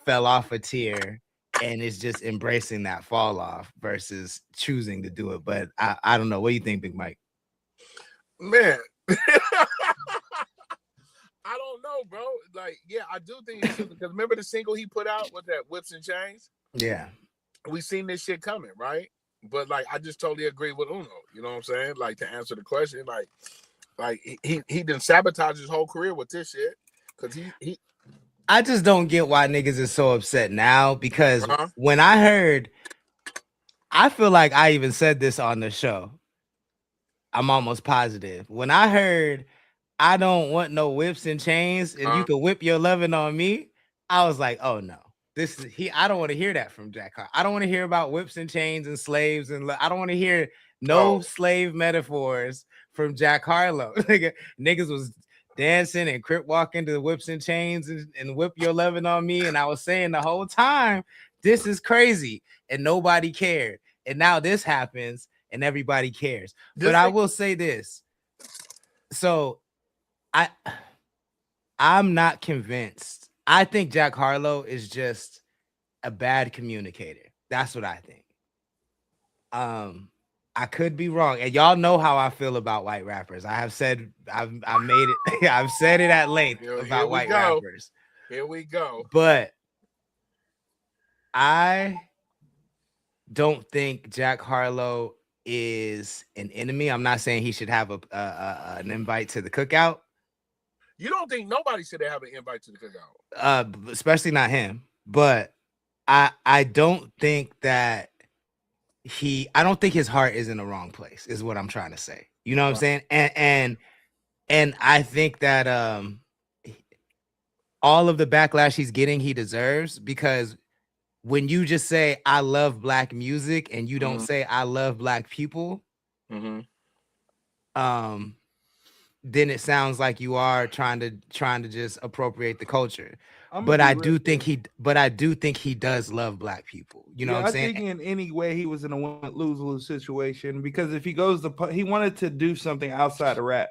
fell off a tier and is just embracing that fall off versus choosing to do it. But I don't know. What do you think, Big Mike? Man, I don't know, bro. Like, yeah, I do think it's because remember the single he put out with that Whips and Chains? Yeah. We seen this shit coming, right? But like, I just totally agree with Uno. You know what I'm saying? Like, to answer the question, like he didn't sabotage his whole career with this shit because he. I just don't get why niggas is so upset now because when I heard, I feel like I even said this on the show. I'm almost positive. When I heard, I don't want no whips and chains, and you can whip your lovin' on me, I was like, oh no. I don't want to hear that from Jack Harlow. I don't want to hear about whips and chains and slaves, and I don't want to hear slave metaphors from Jack Harlow. Niggas was dancing and crip walking to the whips and chains and whip your lovin' on me, and I was saying the whole time, this is crazy, and nobody cared. And now this happens, and everybody cares. But I will say this. So I'm not convinced. I think Jack Harlow is just a bad communicator. That's what I think. I could be wrong, and y'all know how I feel about white rappers. I have said I made it. I've said it at length about white rappers. Here we go. But I don't think Jack Harlow is an enemy. I'm not saying he should have an invite to the cookout. You don't think nobody should have an invite to the cookout? Especially not him. But I don't think that I don't think his heart is in the wrong place, is what I'm trying to say. You know what I'm saying? And I think that all of the backlash he's getting, he deserves, because when you just say I love black music and you don't say I love black people, then it sounds like you are trying to just appropriate the culture. But I do think he does love black people. You know what I'm saying? I think in any way he was in a lose-lose situation, because if he goes he wanted to do something outside of rap.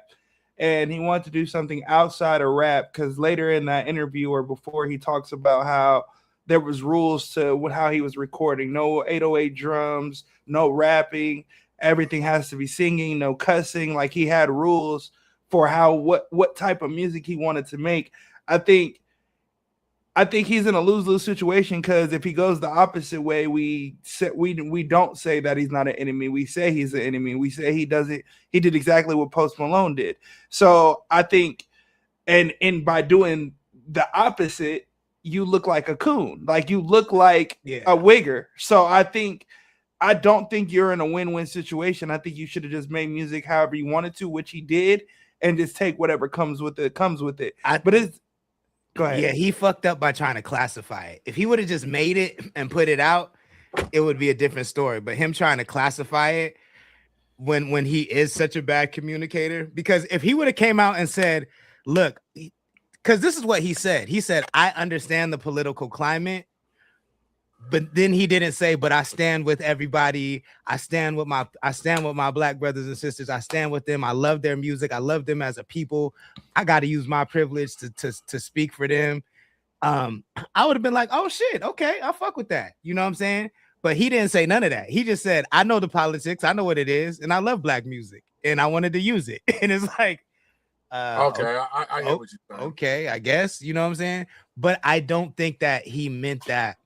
And he wanted to do something outside of rap because later in that interview or before, he talks about how there was rules to how he was recording. No 808 drums, no rapping. Everything has to be singing, no cussing. Like, he had rules for what type of music he wanted to make. I think he's in a lose-lose situation, because if he goes the opposite way, we don't say that he's not an enemy. We say he's an enemy. We say he did exactly what Post Malone did. So I think, and by doing the opposite, you look like a coon. Like, you look like a wigger. So I don't think you're in a win-win situation. I think you should have just made music however you wanted to, which he did, and just take whatever comes with it. Go ahead. Yeah, he fucked up by trying to classify it. If he would have just made it and put it out, it would be a different story. But him trying to classify it when he is such a bad communicator, because if he would have came out and said, look, because this is what he said. He said, I understand the political climate, but then he didn't say, but I stand with everybody. I stand with my black brothers and sisters. I stand with them. I love their music. I love them as a people. I got to use my privilege to speak for them. I would have been like, oh shit, okay, I'll fuck with that. You know what I'm saying? But he didn't say none of that. He just said, I know the politics. I know what it is. And I love black music. And I wanted to use it. And it's like, okay, I hear what you're saying. Okay, I guess. You know what I'm saying? But I don't think that he meant that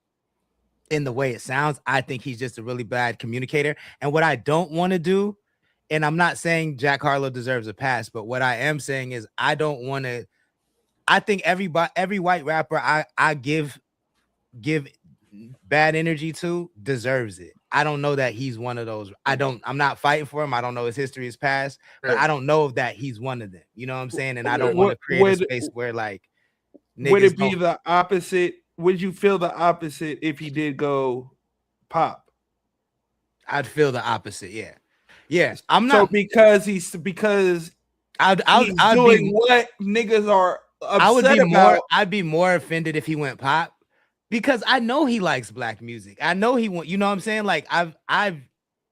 in the way it sounds. I think he's just a really bad communicator. And what I don't want to do, and I'm not saying Jack Harlow deserves a pass, but what I am saying is I think every white rapper I give bad energy to deserves it. I don't know that he's one of those. I'm not fighting for him. I don't know his history, his past, but I don't know that he's one of them. You know what I'm saying? And I don't want to create a space where, like, would it be the opposite? Would you feel the opposite if he did go pop? I'd feel the opposite. Yeah. Yes. I'm not. So because he's doing what niggas are upset about. I'd be more offended if he went pop, because I know he likes black music. I know he want, you know what I'm saying? Like,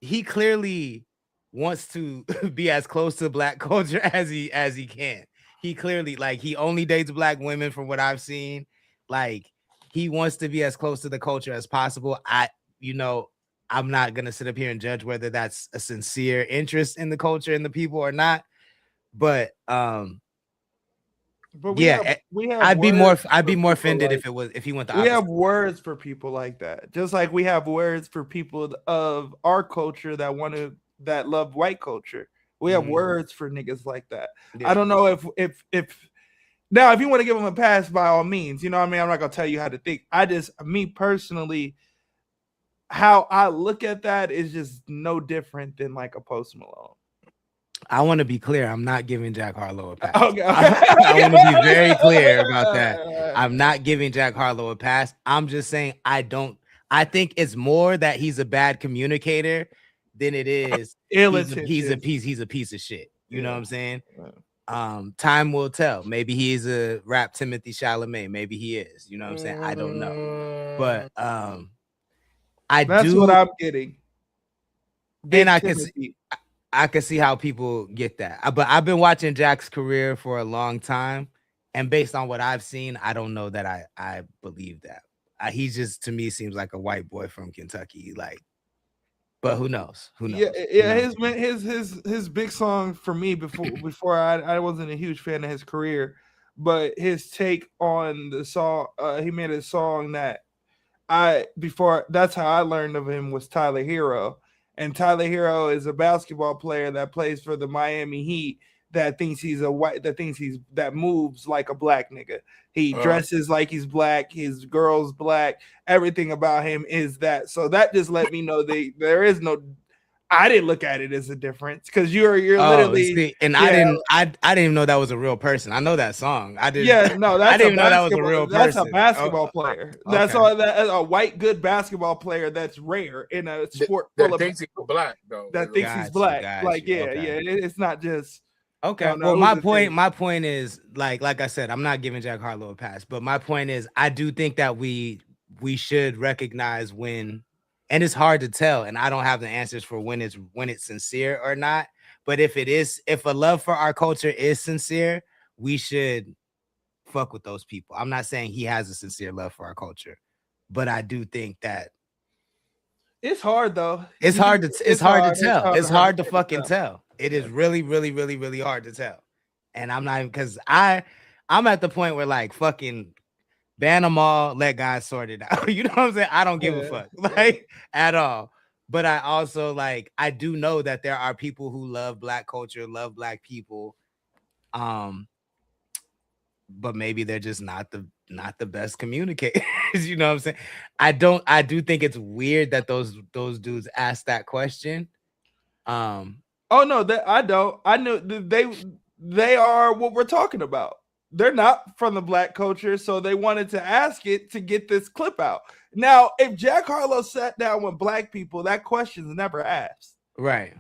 he clearly wants to be as close to black culture as he can. He clearly, like, he only dates black women from what I've seen. Like, he wants to be as close to the culture as possible. I'm not going to sit up here and judge whether that's a sincere interest in the culture and the people or not. But I'd be more offended if he went the opposite. We have words for people like that. Just like we have words for people of our culture that love white culture. We have words for niggas like that. Yeah. I don't know if now, if you want to give him a pass, by all means, you know what I mean? I'm not going to tell you how to think. Me personally, how I look at that is just no different than like a Post Malone. I want to be clear. I'm not giving Jack Harlow a pass. Okay. I want to be very clear about that. I'm not giving Jack Harlow a pass. I'm just saying I think it's more that he's a bad communicator than it is he's a piece of shit. You know what I'm saying? Time will tell. Maybe he is a rap Timothy Chalamet. Maybe he is. You know what I'm saying? I don't know. But that's what I'm getting. Then I can see how people get that. But I've been watching Jack's career for a long time, and based on what I've seen, I don't know that I believe that. he just to me seems like a white boy from Kentucky. Like, but who knows? Who knows? Yeah. His big song for me before I wasn't a huge fan of his career, but his take on the song, he made a song that that's how I learned of him was Tyler Hero. And Tyler Hero is a basketball player that plays for the Miami Heat that thinks he's a white, that moves like a black nigga. He dresses like he's black, his girl's black, everything about him is that. So that just let me know there is no, I didn't look at it as a difference because you're literally I didn't even know that was a real person. I know that song. I didn't. Yeah, no, that's I didn't know that was a real person. That's a basketball player. Okay. That's all. That a white good basketball player that's rare in a sport that thinks he's black though. That thinks he's black. It's not just. Okay. Well, my point is like I said, I'm not giving Jack Harlow a pass, but my point is I do think that we should recognize when. And it's hard to tell, and I don't have the answers for when it's sincere or not. But if a love for our culture is sincere, we should fuck with those people. I'm not saying he has a sincere love for our culture, but I do think that it's hard though. It's hard to tell. It's hard to fucking tell. It is really, really, really, really hard to tell. And I'm not even because I'm at the point where like fucking. Ban them all, let God sort it out. You know what I'm saying? I don't give a fuck, like at all. But I also I do know that there are people who love black culture, love black people. But maybe they're just not the best communicators. You know what I'm saying? I do think it's weird that those dudes ask that question. Oh no, I don't. I know they are what we're talking about. They're not from the black culture, so they wanted to ask it to get this clip out. Now, if Jack Harlow sat down with black people, that question's never asked. Right.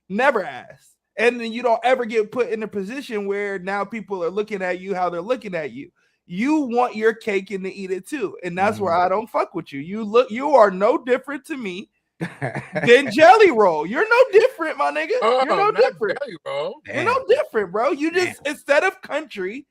Never asked. And then you don't ever get put in a position where now people are looking at you how they're looking at you. You want your cake and to eat it too. And that's where I don't fuck with you. You are no different to me than Jelly Roll. You're no different, my nigga. You're no different. Jelly Roll. You're no different, bro. You just, instead of country,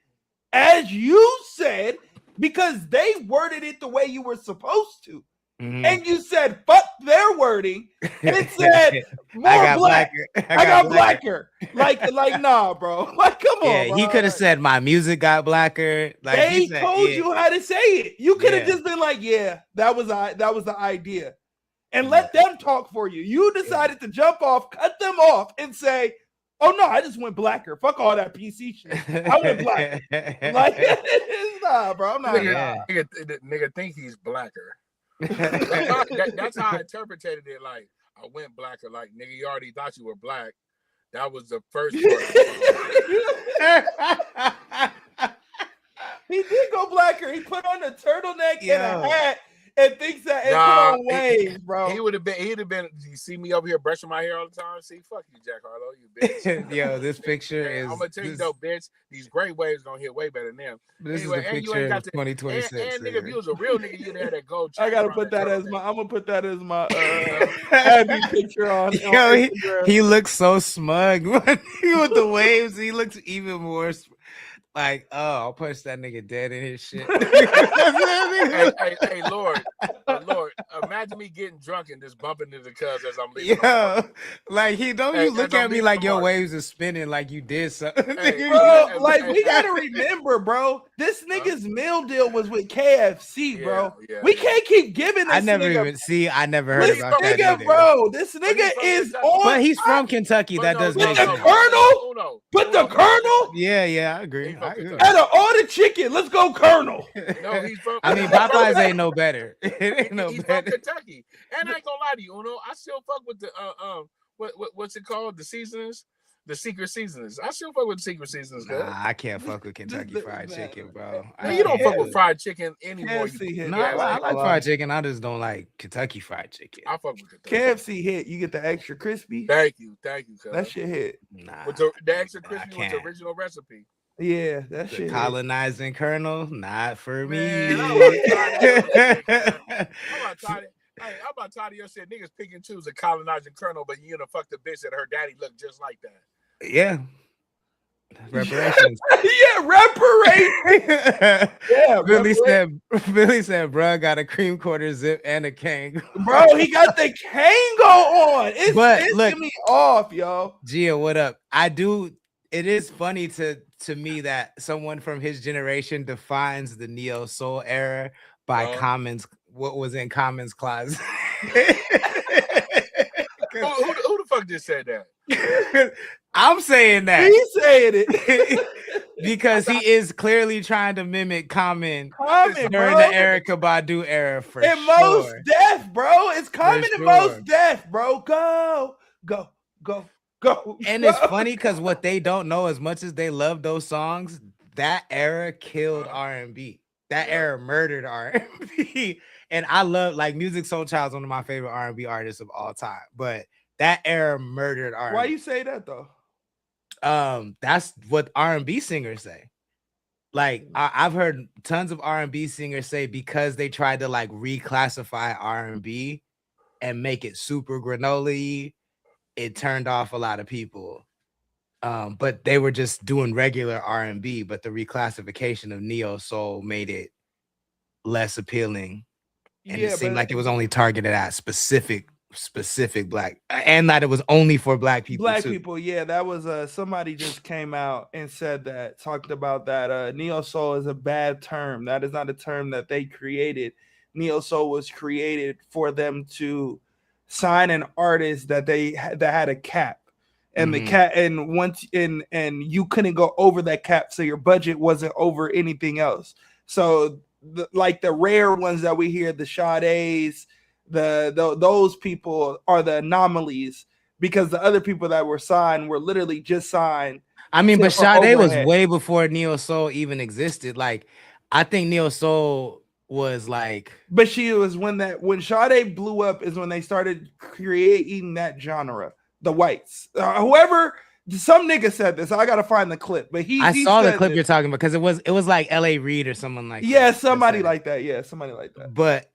as you said, because they worded it the way you were supposed to. And you said, fuck their wording. It said, more black. I got blacker. Like, nah, bro. Like, come on, bro. He could have said, my music got blacker. Like, they told you how to say it. You could have just been like, yeah, that was the idea. And let them talk for you. You decided to jump off, cut them off, and say, oh no, I just went blacker. Fuck all that PC shit. I went black. Like, nah, bro. I'm not. Nigga think he's blacker. That's how I interpreted it. Like, I went blacker. Like, nigga, you already thought you were black. That was the first part. He did go blacker. He put on a turtleneck and a hat. And thinks that put on waves, bro. He'd have been. You see me over here brushing my hair all the time. See, fuck you, Jack Harlow, you bitch. Yo, this picture is. I'm gonna tell you though, bitch. These gray waves gonna hit way better than them. This is the picture of 2026. And nigga, if you was a real nigga, you'd have had that gold. I gotta put that as my. I'm gonna put that as my happy picture on. Yo, he looks so smug with the waves. He looks even more. Like, oh, I'll punch that nigga dead in his shit. hey, Lord, imagine me getting drunk and just bumping into the cuz as I'm leaving. Yeah, like you look at me like your waves are spinning like you did something. Bro, like we gotta remember, bro. This nigga's meal deal was with KFC, bro. We can't keep giving this. I never heard about that nigga, bro. This nigga is on. But he's from Kentucky. That does make sense. Put the Colonel. Yeah, I agree. Out of all the chicken, let's go Colonel. No, he's from. I mean, Popeyes ain't no better. It ain't no he's better. From Kentucky, and I ain't gonna lie to you, Uno. I still fuck with the what's it called? The seasonings, the secret seasonings. I still fuck with the secret seasonings. Nah, I can't fuck with Kentucky Fried Chicken, bro. You don't fuck with fried chicken anymore. No, I like fried chicken. I just don't like Kentucky Fried Chicken. I fuck with Kentucky. KFC hit. You get the extra crispy. Thank you. Cuz. That shit hit. Nah, with the extra crispy with the original recipe. Yeah, that shit. Colonizing Colonel, not for me. I'm about tired of your shit. Niggas pick and choose a colonizing Colonel, but you gonna fuck the bitch that her daddy looked just like that. Yeah. Reparations. Yeah, reparations. Yeah, Billy said, bruh got a cream quarter zip and a Kangol. Bro, he got the Kangol on. It's pissing me off, yo. Gia, what up? It is funny to me that someone from his generation defines the neo soul era by Common's, what was in Common's closet. Who the fuck just said that? I'm saying that. He's saying it. Because he is clearly trying to mimic Common during bro. the Erykah Badu era for and sure. Most Def, bro. It's Common and Most Def, bro. Go. And it's funny because what they don't know, as much as they love those songs, that era killed R&B. That era murdered R&B. And I love, like, Music Soul Child is one of my favorite R&B artists of all time. But that era murdered R&B. Why you say that though? That's what R&B singers say. Like I've heard tons of R&B singers say because they tried to like reclassify R&B and make it super granola-y, it turned off a lot of people. But they were just doing regular R&B, but the reclassification of neo soul made it less appealing. And it seemed like it was only targeted at specific black, and that it was only for black people. Yeah, that was somebody just came out and said that, talked about that neo soul is a bad term. That is not a term that they created. Neo soul was created for them to sign an artist that had a cap, and the cap, and once and you couldn't go over that cap, so your budget wasn't over anything else. So like the rare ones that we hear, the Sade's, those people are the anomalies, because the other people that were signed were literally just signed. I mean, but Sade was way before neo soul even existed. Like, I think neo soul was like, but she was when Sade blew up is when they started creating that genre. The whites, whoever. Some nigga said this. I gotta find the clip, but I saw the clip you're talking about, because it was like L.A. Reid or someone like that. Somebody like that. Yeah, somebody like that. But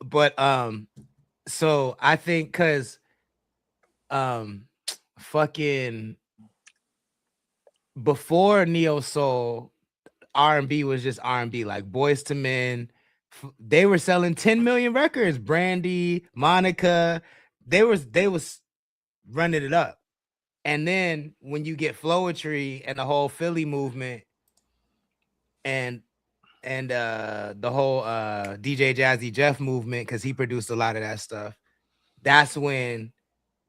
so I think because fucking before neo soul, R&B was just R&B. Like Boyz II Men, they were selling 10 million records. Brandy, Monica, they was running it up. And then when you get Flowetry and the whole Philly movement and the whole DJ Jazzy Jeff movement, because he produced a lot of that stuff, that's when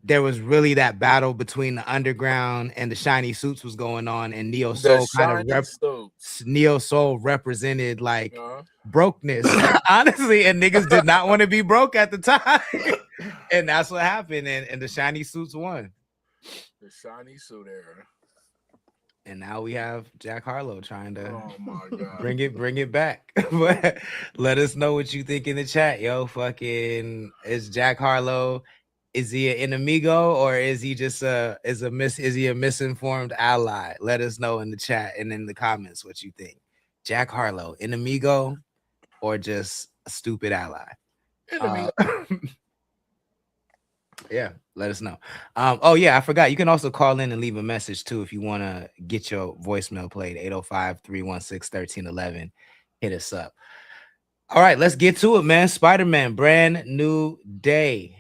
there was really that battle between the underground and the shiny suits was going on, and neo soul neo soul represented like brokenness, honestly, and niggas did not want to be broke at the time, and that's what happened, and the shiny suits won. The shiny suit era. And now we have Jack Harlow trying to bring it back. But let us know what you think in the chat, yo. Fucking, is Jack Harlow, is he an enemigo, or is he just is he a misinformed ally? Let us know in the chat and in the comments what you think. Jack Harlow, enemigo, or just a stupid ally? Yeah, let us know. Oh yeah, I forgot. You can also call in and leave a message too if you want to get your voicemail played. 805-316-1311. Hit us up. All right, let's get to it, man. Spider-Man, brand new day.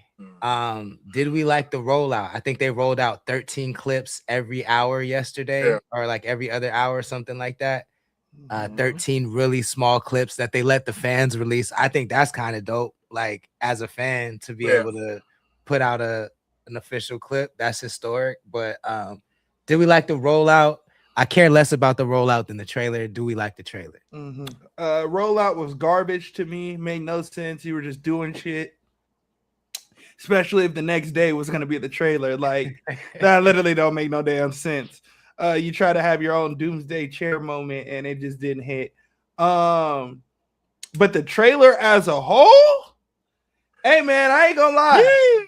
Did we like the rollout? I think they rolled out 13 clips every hour yesterday, or like every other hour, something like that. 13 really small clips that they let the fans release. I think that's kind of dope. Like, as a fan, to be able to put out an official clip, that's historic. But did we like the rollout? I care less about the rollout than the trailer. Do we like the trailer? Rollout was garbage to me. Made no sense. You were just doing shit, especially if the next day was going to be the trailer. Like, that literally don't make no damn sense. You try to have your own doomsday chair moment and it just didn't hit. But the trailer as a whole, hey man, I ain't gonna lie.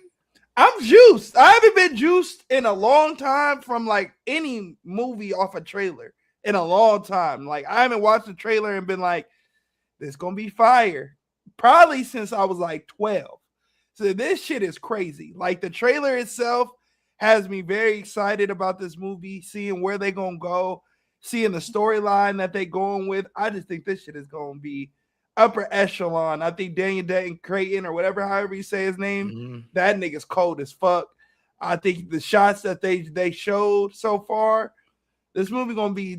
I'm juiced. I haven't been juiced in a long time from like any movie off a trailer in a long time. Like, I haven't watched a trailer and been like, this gonna be fire. Probably since I was like 12. So this shit is crazy. Like, the trailer itself has me very excited about this movie, seeing where they gonna go, seeing the storyline that they going with, I just think this shit is going to be upper echelon. I think Daniel Day Creighton or whatever, however you say his name, that nigga's cold as fuck. I think the shots that they showed so far, this movie gonna be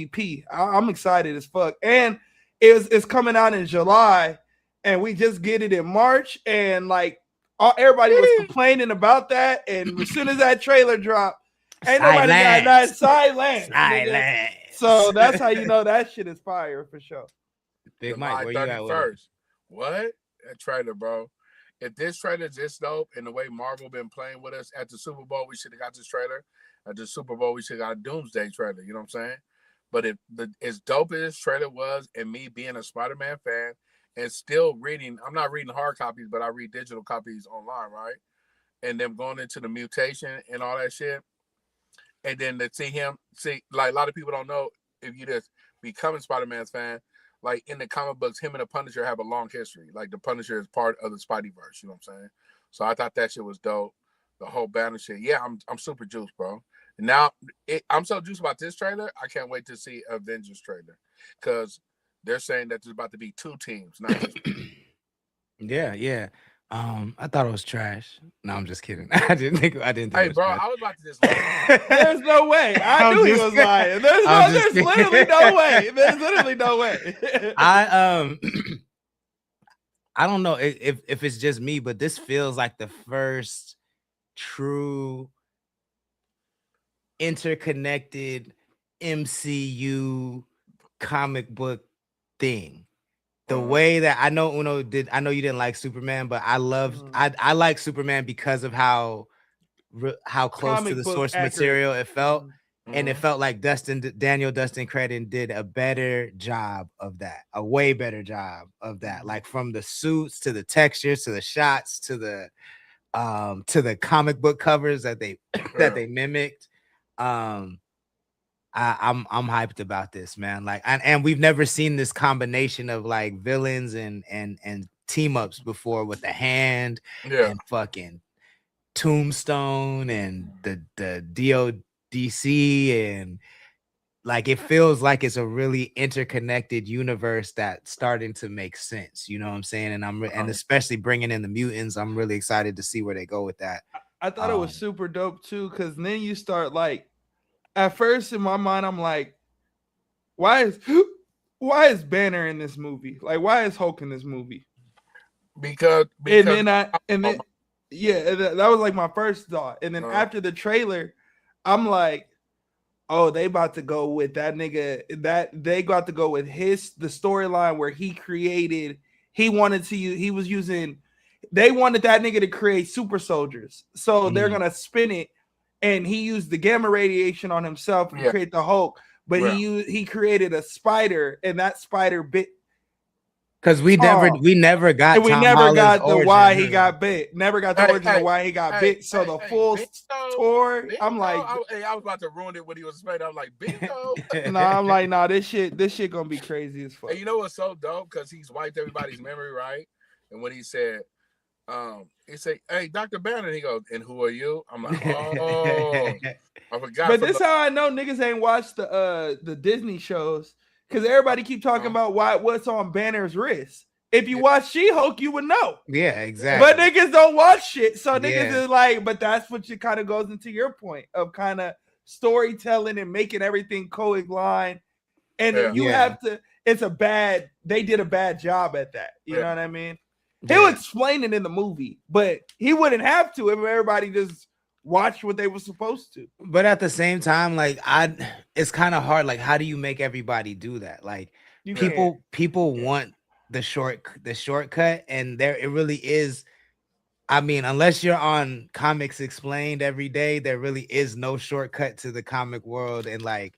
P. I'm excited as fuck, and it's coming out in July, and we just get it in March, and like everybody was complaining about that, and as soon as that trailer dropped, ain't nobody got that silent. So that's how you know that shit is fire for sure. Big Mike, where you at with it? What? That trailer, bro. If this trailer is this dope and the way Marvel been playing with us at the Super Bowl, we should have got this trailer. At the Super Bowl, we should have got a Doomsday trailer. You know what I'm saying? But if as dope as this trailer was, and me being a Spider-Man fan and still reading, I'm not reading hard copies, but I read digital copies online, right? And them going into the mutation and all that shit. And then to see him, like a lot of people don't know, if you just become a Spider-Man's fan, like in the comic books, him and the Punisher have a long history. Like the Punisher is part of the Spideyverse, you know what I'm saying? So I thought that shit was dope. The whole banner shit. Yeah, I'm super juiced, bro. Now I'm so juiced about this trailer. I can't wait to see Avengers trailer because they're saying that there's about to be 2 teams, not just. Yeah. I thought it was trash. No, I'm just kidding. I didn't think Hey, it was bro, trash. I was about to just. There's no way. I knew he was lying. There's literally no way. There's literally no way. I don't know if it's just me, but this feels like the first true interconnected MCU comic book thing. The way that I know you didn't like Superman, but I like Superman because of how close Comic to the book source accurate. material it felt. And it felt like Daniel Creighton did a better job of that, a way better job of that. Like from the suits to the textures to the shots to the comic book covers that they mimicked. I'm hyped about this, man. Like, and we've never seen this combination of like villains and team ups before with the Hand and fucking Tombstone and the DODC, and like it feels like it's a really interconnected universe that's starting to make sense. You know what I'm saying? And and especially bringing in the mutants, I'm really excited to see where they go with that. I thought it was super dope too, because then you start like, at first in my mind, I'm like, why is Banner in this movie? Like, why is Hulk in this movie? Because that was like my first thought. And then after the trailer, I'm like, oh, they about to go with that nigga. That they got to go with the storyline where he created. They wanted that nigga to create super soldiers. So they're gonna spin it, and he used the gamma radiation on himself to create the Hulk. But he created a spider, and that spider bit. Because we never got the why he got bit. Never got the origin of why he got bit. So the full tour, I'm like, I was about to ruin it when he was explaining. I'm like, bingo. I'm like, nah, this shit gonna be crazy as fuck. And you know what's so dope? Because he's wiped everybody's memory, right? And when he said, hey, Dr. Banner, and he goes, and who are you? I'm like, oh, I forgot. But this how I know niggas ain't watched the Disney shows. Because everybody keep talking about what's on Banner's wrist. If you watch She-Hulk, you would know. Yeah, exactly. But niggas don't watch shit. So niggas is like, but that's what you kind of goes into your point of kind of storytelling and making everything co-line. And you have to, they did a bad job at that. You know what I mean? He'll explain it in the movie, but he wouldn't have to if everybody just watch what they were supposed to. But at the same time, like it's kind of hard. Like, how do you make everybody do that? Like, people want the shortcut, and it really is. I mean, unless you're on Comics Explained every day, there really is no shortcut to the comic world, and like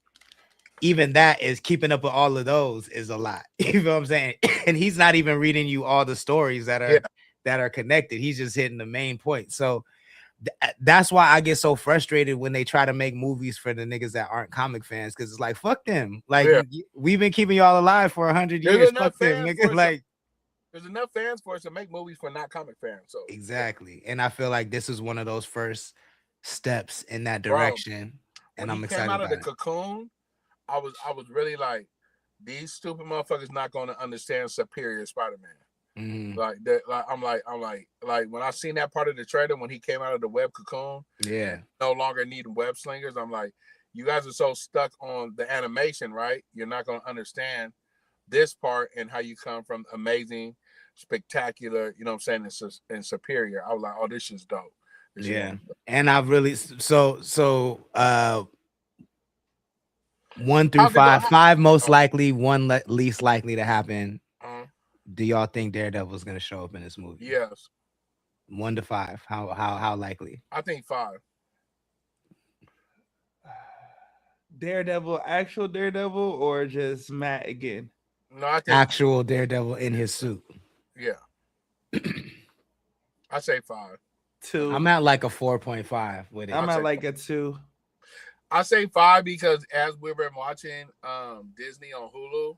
even that is keeping up with all of those is a lot. You know what I'm saying? And he's not even reading you all the stories that are connected. He's just hitting the main point. So that's why I get so frustrated when they try to make movies for the niggas that aren't comic fans, because it's like, fuck them. Like, we've been keeping y'all alive for 100 years. Fuck them, nigga. Like, there's enough fans for us to make movies for not comic fans. So exactly. And I feel like this is one of those first steps in that direction. Bro, and I'm he excited came out about of the cocoon. I was really like, these stupid motherfuckers not gonna understand Superior Spider-Man. Like that, I'm like when I seen that part of the trailer when he came out of the web cocoon, no longer needing web slingers. I'm like, you guys are so stuck on the animation, right? You're not gonna understand this part and how you come from amazing, spectacular, you know what I'm saying, and Superior. I was like, oh, this is dope. And I've really so 1 through 5, 5 most likely, 1 least likely to happen. Do y'all think Daredevil's gonna show up in this movie? Yes. 1 to 5. How likely? I think 5. Daredevil, actual Daredevil, or just Matt again? No, I think actual Daredevil in his suit. Yeah. I say 5. 2. I'm at like a 4.5 with it. I'm at like a 2. I say 5 because as we've been watching Disney on Hulu,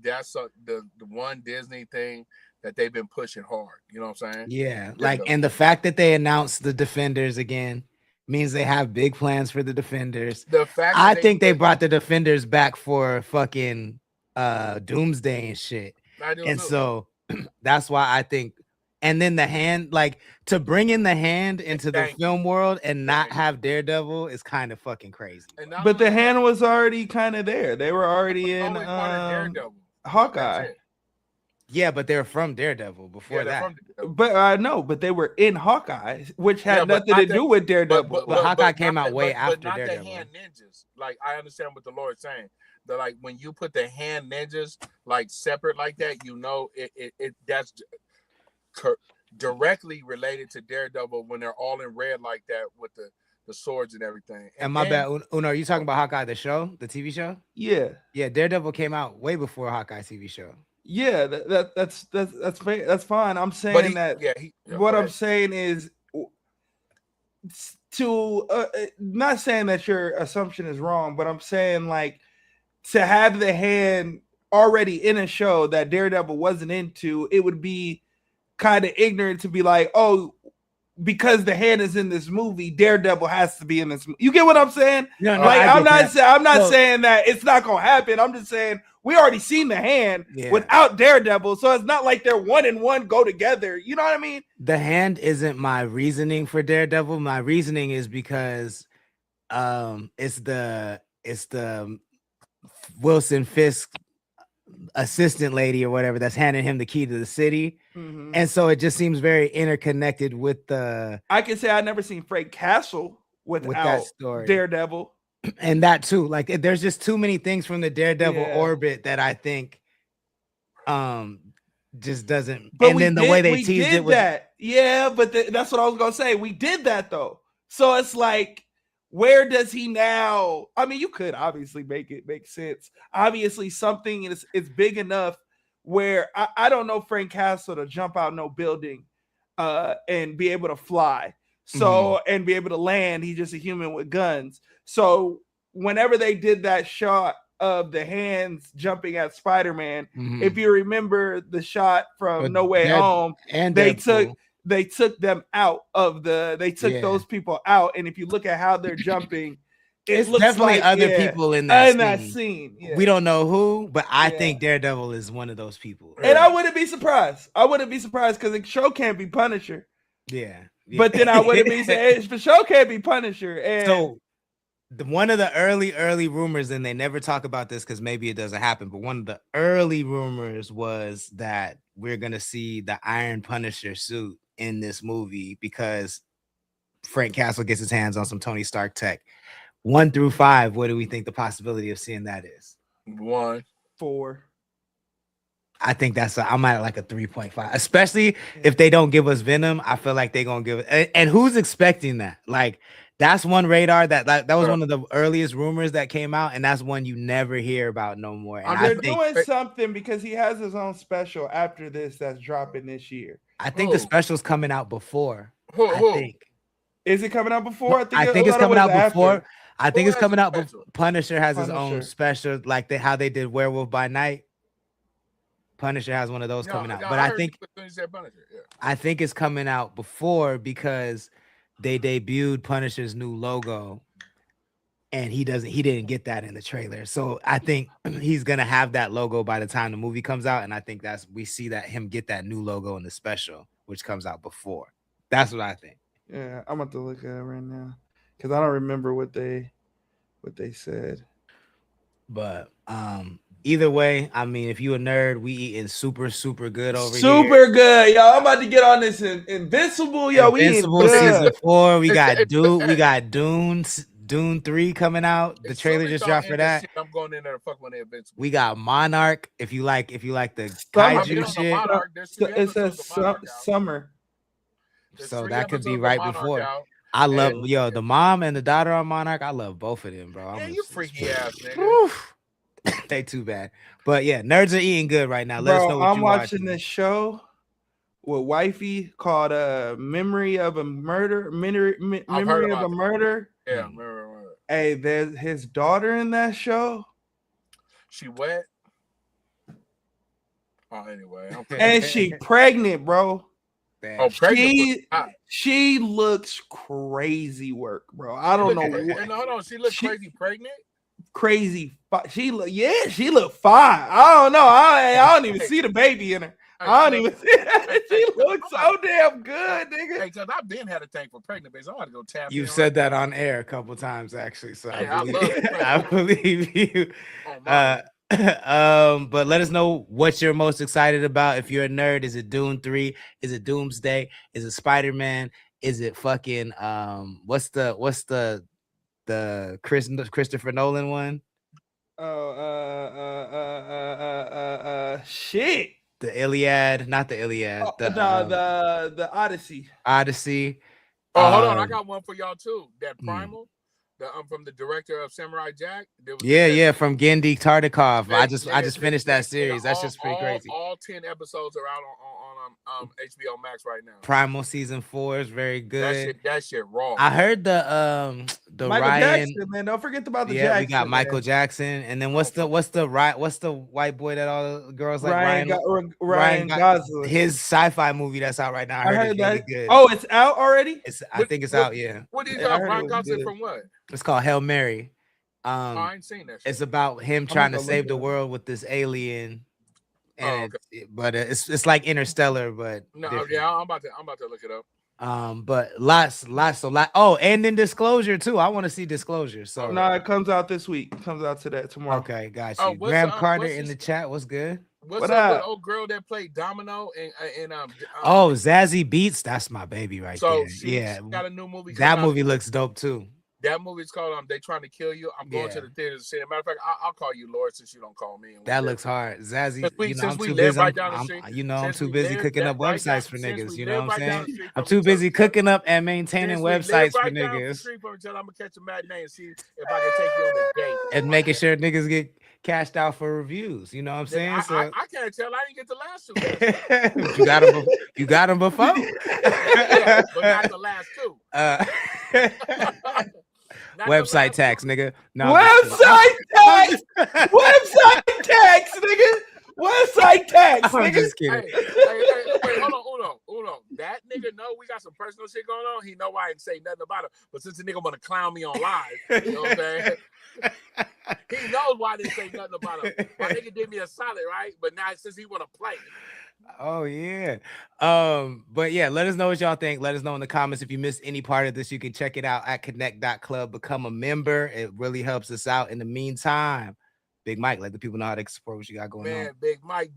that's the one Disney thing that they've been pushing hard. You know what I'm saying? Yeah, like, and the fact that they announced the Defenders again means they have big plans for the Defenders. The fact I think they brought the Defenders back for fucking Doomsday and shit. And so that's why I think. And then the Hand, like, to bring in the Hand into the film world and not have Daredevil is kind of fucking crazy. But the Hand was already kind of there. They were already in Hawkeye. Yeah, but they're from Daredevil before that. But I know, but they were in Hawkeye, which had nothing to do with Daredevil. But Hawkeye came out way after but not Daredevil. The Hand ninjas. Like, I understand what the Lord's saying. That, like, when you put the Hand ninjas like separate like that, you know it that's directly related to Daredevil when they're all in red like that with the swords and everything. And my bad, Uno, are you talking about Hawkeye the show, the TV show? Yeah. Yeah, Daredevil came out way before Hawkeye TV show. Yeah, that's fine. I'm saying what I'm saying is to not saying that your assumption is wrong, but I'm saying, like, to have the Hand already in a show that Daredevil wasn't into, it would be kind of ignorant to be like, oh, because the Hand is in this movie, Daredevil has to be in this movie. You get what I'm saying? No, like, I'm not saying that it's not gonna happen. I'm just saying we already seen the Hand without Daredevil, so it's not like they're 1 and 1 go together. You know what I mean? The Hand isn't my reasoning for Daredevil. My reasoning is because it's the Wilson Fisk assistant lady or whatever that's handing him the key to the city. And so it just seems very interconnected with the. I can say I've never seen Frank Castle without that story. Daredevil. And that too, like, there's just too many things from the Daredevil orbit that I think just doesn't. But and then the way they teased it was that. Yeah, but that's what I was gonna say. We did that though. So it's like, where does he now? I mean, you could obviously make it make sense. Obviously, something is big enough where I don't know Frank Castle to jump out no building and be able to fly. So and be able to land. He's just a human with guns. So whenever they did that shot of the hands jumping at Spider-Man, if you remember the shot from No Way Home, and they took them out of those people out. And if you look at how they're jumping, it's definitely like, other people in that scene. Yeah. We don't know who, but I think Daredevil is one of those people. And I wouldn't be surprised. Because the show can't be Punisher. Yeah. But then I wouldn't be saying the show can't be Punisher. And so one of the early rumors, and they never talk about this because maybe it doesn't happen, but one of the early rumors was that we're gonna see the Iron Punisher suit in this movie because Frank Castle gets his hands on some Tony Stark tech. 1 through 5, what do we think the possibility of seeing that is? 1. 4. I think I'm at like a 3.5, especially if they don't give us Venom. I feel like they're gonna give it. And who's expecting that? Like, that's one radar that was one of the earliest rumors that came out, and that's one you never hear about no more. And they're doing something because he has his own special after this that's dropping this year. I think the special's coming out before. I think. Is it coming out before? I think it's coming out before. I think it's coming out before. Punisher has his own special, like how they did Werewolf by Night. Punisher has one of those coming out, but I think it's coming out before because they debuted Punisher's new logo and he didn't get that in the trailer. So I think he's gonna have that logo by the time the movie comes out, and I think we see that him get that new logo in the special, which comes out before. That's what I think. Yeah, I'm about to look at it right now because I don't remember what they said. But either way, I mean, if you a nerd, we eating super good over here. Super good, yo. I'm about to get on this Invincible, yo. Invincible season 4. We got Dune 3 coming out. The trailer just dropped for that. I'm going in there to fuck with the Invincible. We got Monarch. If you like the kaiju shit. It says summer. So that could be right before. I love the mom and the daughter on Monarch. I love both of them, bro. Yeah, you freaky ass nigga. They too bad. But yeah, nerds are eating good right now. Let us know what I'm watching this show with wifey called Memory of a Murder. Memory of a Murder. Yeah, Memory of a Murder. Hey, there's his daughter in that show. She wet. Oh, anyway. Okay. And she pregnant, bro. Oh, pregnant. She looks crazy work, bro. I don't know what. Hold on, she looks crazy pregnant. Crazy. She look fine. I don't know. I don't even see the baby in her. I don't even see it. She looks so damn good, nigga. Hey, cause I've been had a tank for pregnant babies. I want to go tap. You've said that on air a couple times, actually. So I believe you. But let us know what you're most excited about. If you're a nerd, is it Dune 3? Is it Doomsday? Is it Spider-Man? Is it fucking what's the Christopher Nolan one? Shit. The Iliad, not the Iliad. The Odyssey. Odyssey. Oh, hold on, I got one for y'all too. That Primal. From the director of Samurai Jack. From Genndy Tartikoff. I just finished that series. That's just pretty crazy. All 10 episodes are out on HBO Max right now. Primal season 4 is very good. That shit raw. I heard the Michael Ryan, Jackson, man. Don't forget about the Jackson. We got Michael Jackson, and then what's the white boy that all the girls like? Ryan Gosling. His sci-fi movie that's out right now. I heard it's really good. Oh, it's out already? I think it's out. Yeah. What is Ryan Gosling from what? It's called Hail Mary. I ain't seen that shit. It's about him trying to save the world with this alien. And it's like Interstellar, but yeah, I'm about to look it up. But lots. Oh, and then Disclosure too. I want to see Disclosure. So no, it comes out this week. It comes out tomorrow. Okay, got you. Graham Carter in the chat. What's good? What's up with the old girl that played Domino and Zazie Beetz? That's my baby right there. She got a new movie. That movie looks dope too. That movie's called They Trying to Kill You. I'm going to the theater to see it. Matter of fact, I'll call you Lord since you don't call me. That looks hard. Zazie, I'm too busy cooking up websites for niggas. You know what I'm saying? I'm too busy cooking up and maintaining websites for niggas. I'm gonna catch a matinee and see if I can take you on a date. And making sure niggas get cashed out for reviews. You know what I'm saying? I can't tell. I didn't get the last two. You got them before. Yeah, but not the last two. Website tax, nigga. No, website tax. Website tax, nigga. Website tax, nigga. I'm just kidding. Wait, hold on. That nigga know we got some personal shit going on. He know I ain't say nothing about it. But since the nigga wanna clown me on live, you know what I'm saying? He knows why I didn't say nothing about him. My nigga did me a solid, right? But now since he wanna play. Oh yeah. But yeah, let us know what y'all think. Let us know in the comments. If you missed any part of this, you can check it out at connect.club. Become a member. It really helps us out. In the meantime, Big Mike, let the people know how to support what you got going on. Man, Big Mike,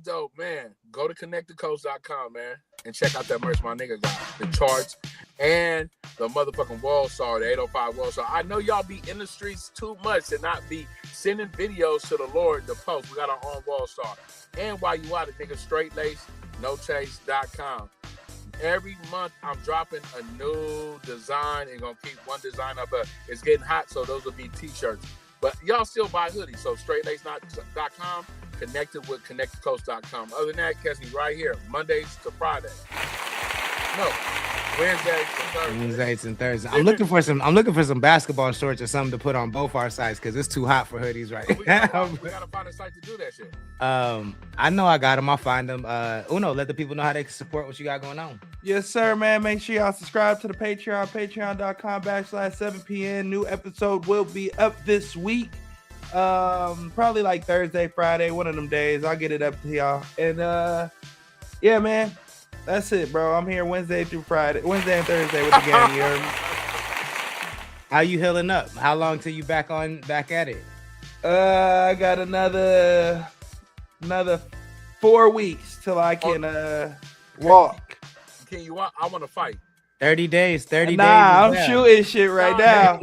dope, man. Go to connectthecoast.com, man, and check out that merch my nigga got. The charts and the motherfucking wall star, the 805 wall star. I know y'all be in the streets too much to not be sending videos to the Lord, the post. We got our own wall star. And while you out it, nigga, straightlacenochase.com. Every month I'm dropping a new design and gonna keep one design up. It's getting hot, so those will be t-shirts. But y'all still buy hoodies. So straightlacenochase.com, connected with connectthecoast.com. Other than that, catch me right here, Mondays to Friday. No. Wednesdays and Thursdays. I'm looking for some basketball shorts or something to put on both our sites because it's too hot for hoodies right now. We gotta find a site to do that shit. I know I got them. I'll find them. Uno, let the people know how they can support what you got going on. Yes, sir, man. Make sure y'all subscribe to the Patreon, patreon.com/7pn. New episode will be up this week. Probably like Thursday, Friday, one of them days. I'll get it up to y'all. And yeah, man. That's it, bro. I'm here Wednesday and Thursday with the gang. You heard me? How you healing up? How long till you back at it? I got another 4 weeks till I can walk. Can you walk? I want to fight. 30 days. I'm shooting shit right now.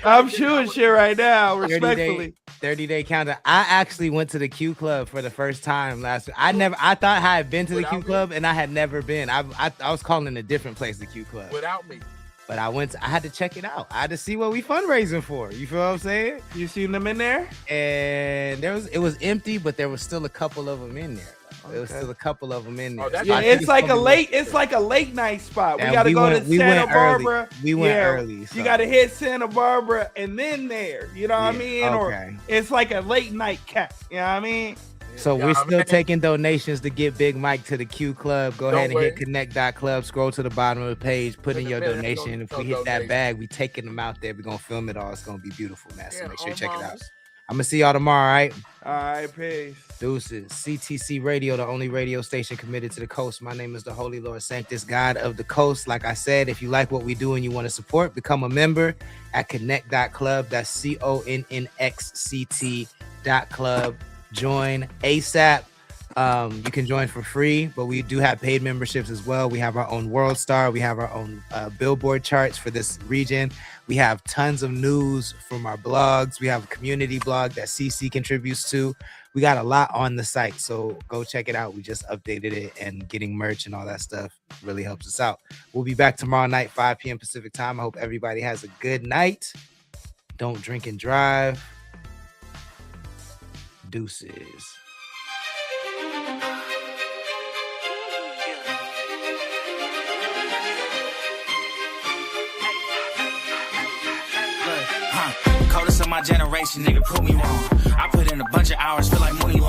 I'm shooting shit right now, respectfully. 30-day countdown. I actually went to the Q Club for the first time last week. I thought I had been to the Q Club and I had never been. I was calling a different place the Q Club. Without me. But I had to check it out. I had to see what we fundraising for. You feel what I'm saying? You seen them in there? And it was empty, but there was still a couple of them in there. Okay. There was still a couple of them in there. Yeah, it's like a late night spot. We gotta go to Santa Barbara. We went early. So. You gotta hit Santa Barbara and then there. You know what I mean? Okay. Or it's like a late night cat. You know what I mean? So we're still taking donations to get Big Mike to the Q Club. Go ahead and hit connect.club. Scroll to the bottom of the page. Put in your donation. If we hit that bag, we taking them out there. We're gonna film it all. It's gonna be beautiful, man. So make sure you check it out. I'm gonna see y'all tomorrow, all right? All right, peace. Deuces. CTC Radio, the only radio station committed to the coast. My name is the Holy Lord Sanctus, God of the Coast. Like I said, if you like what we do and you want to support, become a member at connect.club. That's CONNXCT.club. Join ASAP. You can join for free, but we do have paid memberships as well. We have our own World Star. We have our own Billboard charts for this region. We have tons of news from our blogs. We have a community blog that CC contributes to. We got a lot on the site, so go check it out. We just updated it, and getting merch and all that stuff really helps us out. We'll be back tomorrow night, 5 p.m. Pacific time. I hope everybody has a good night. Don't drink and drive. Deuces. Coldest of my generation, nigga, prove me wrong. I put in a bunch of hours, feel like money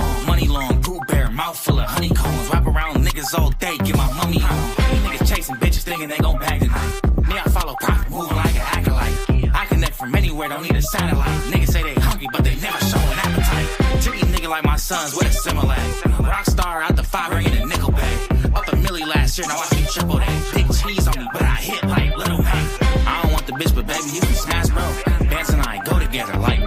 long, Pooh Bear, mouth full of honeycombs. Wrap around niggas all day, get my money home. These niggas chasing bitches, thinking they gon' bag tonight. Me, I follow profit, moving like an acolyte. I connect from anywhere, don't need a satellite. Niggas say they hungry, but they never show an appetite. Treat these niggas like my sons with a similar. Rockstar out the 5, bringing a nickel bag. Up a milli last year, now I see triple that. Big cheese on me, but I hit like Little Man. I don't want the bitch, but baby, you can smash, bro. Dance and I go together like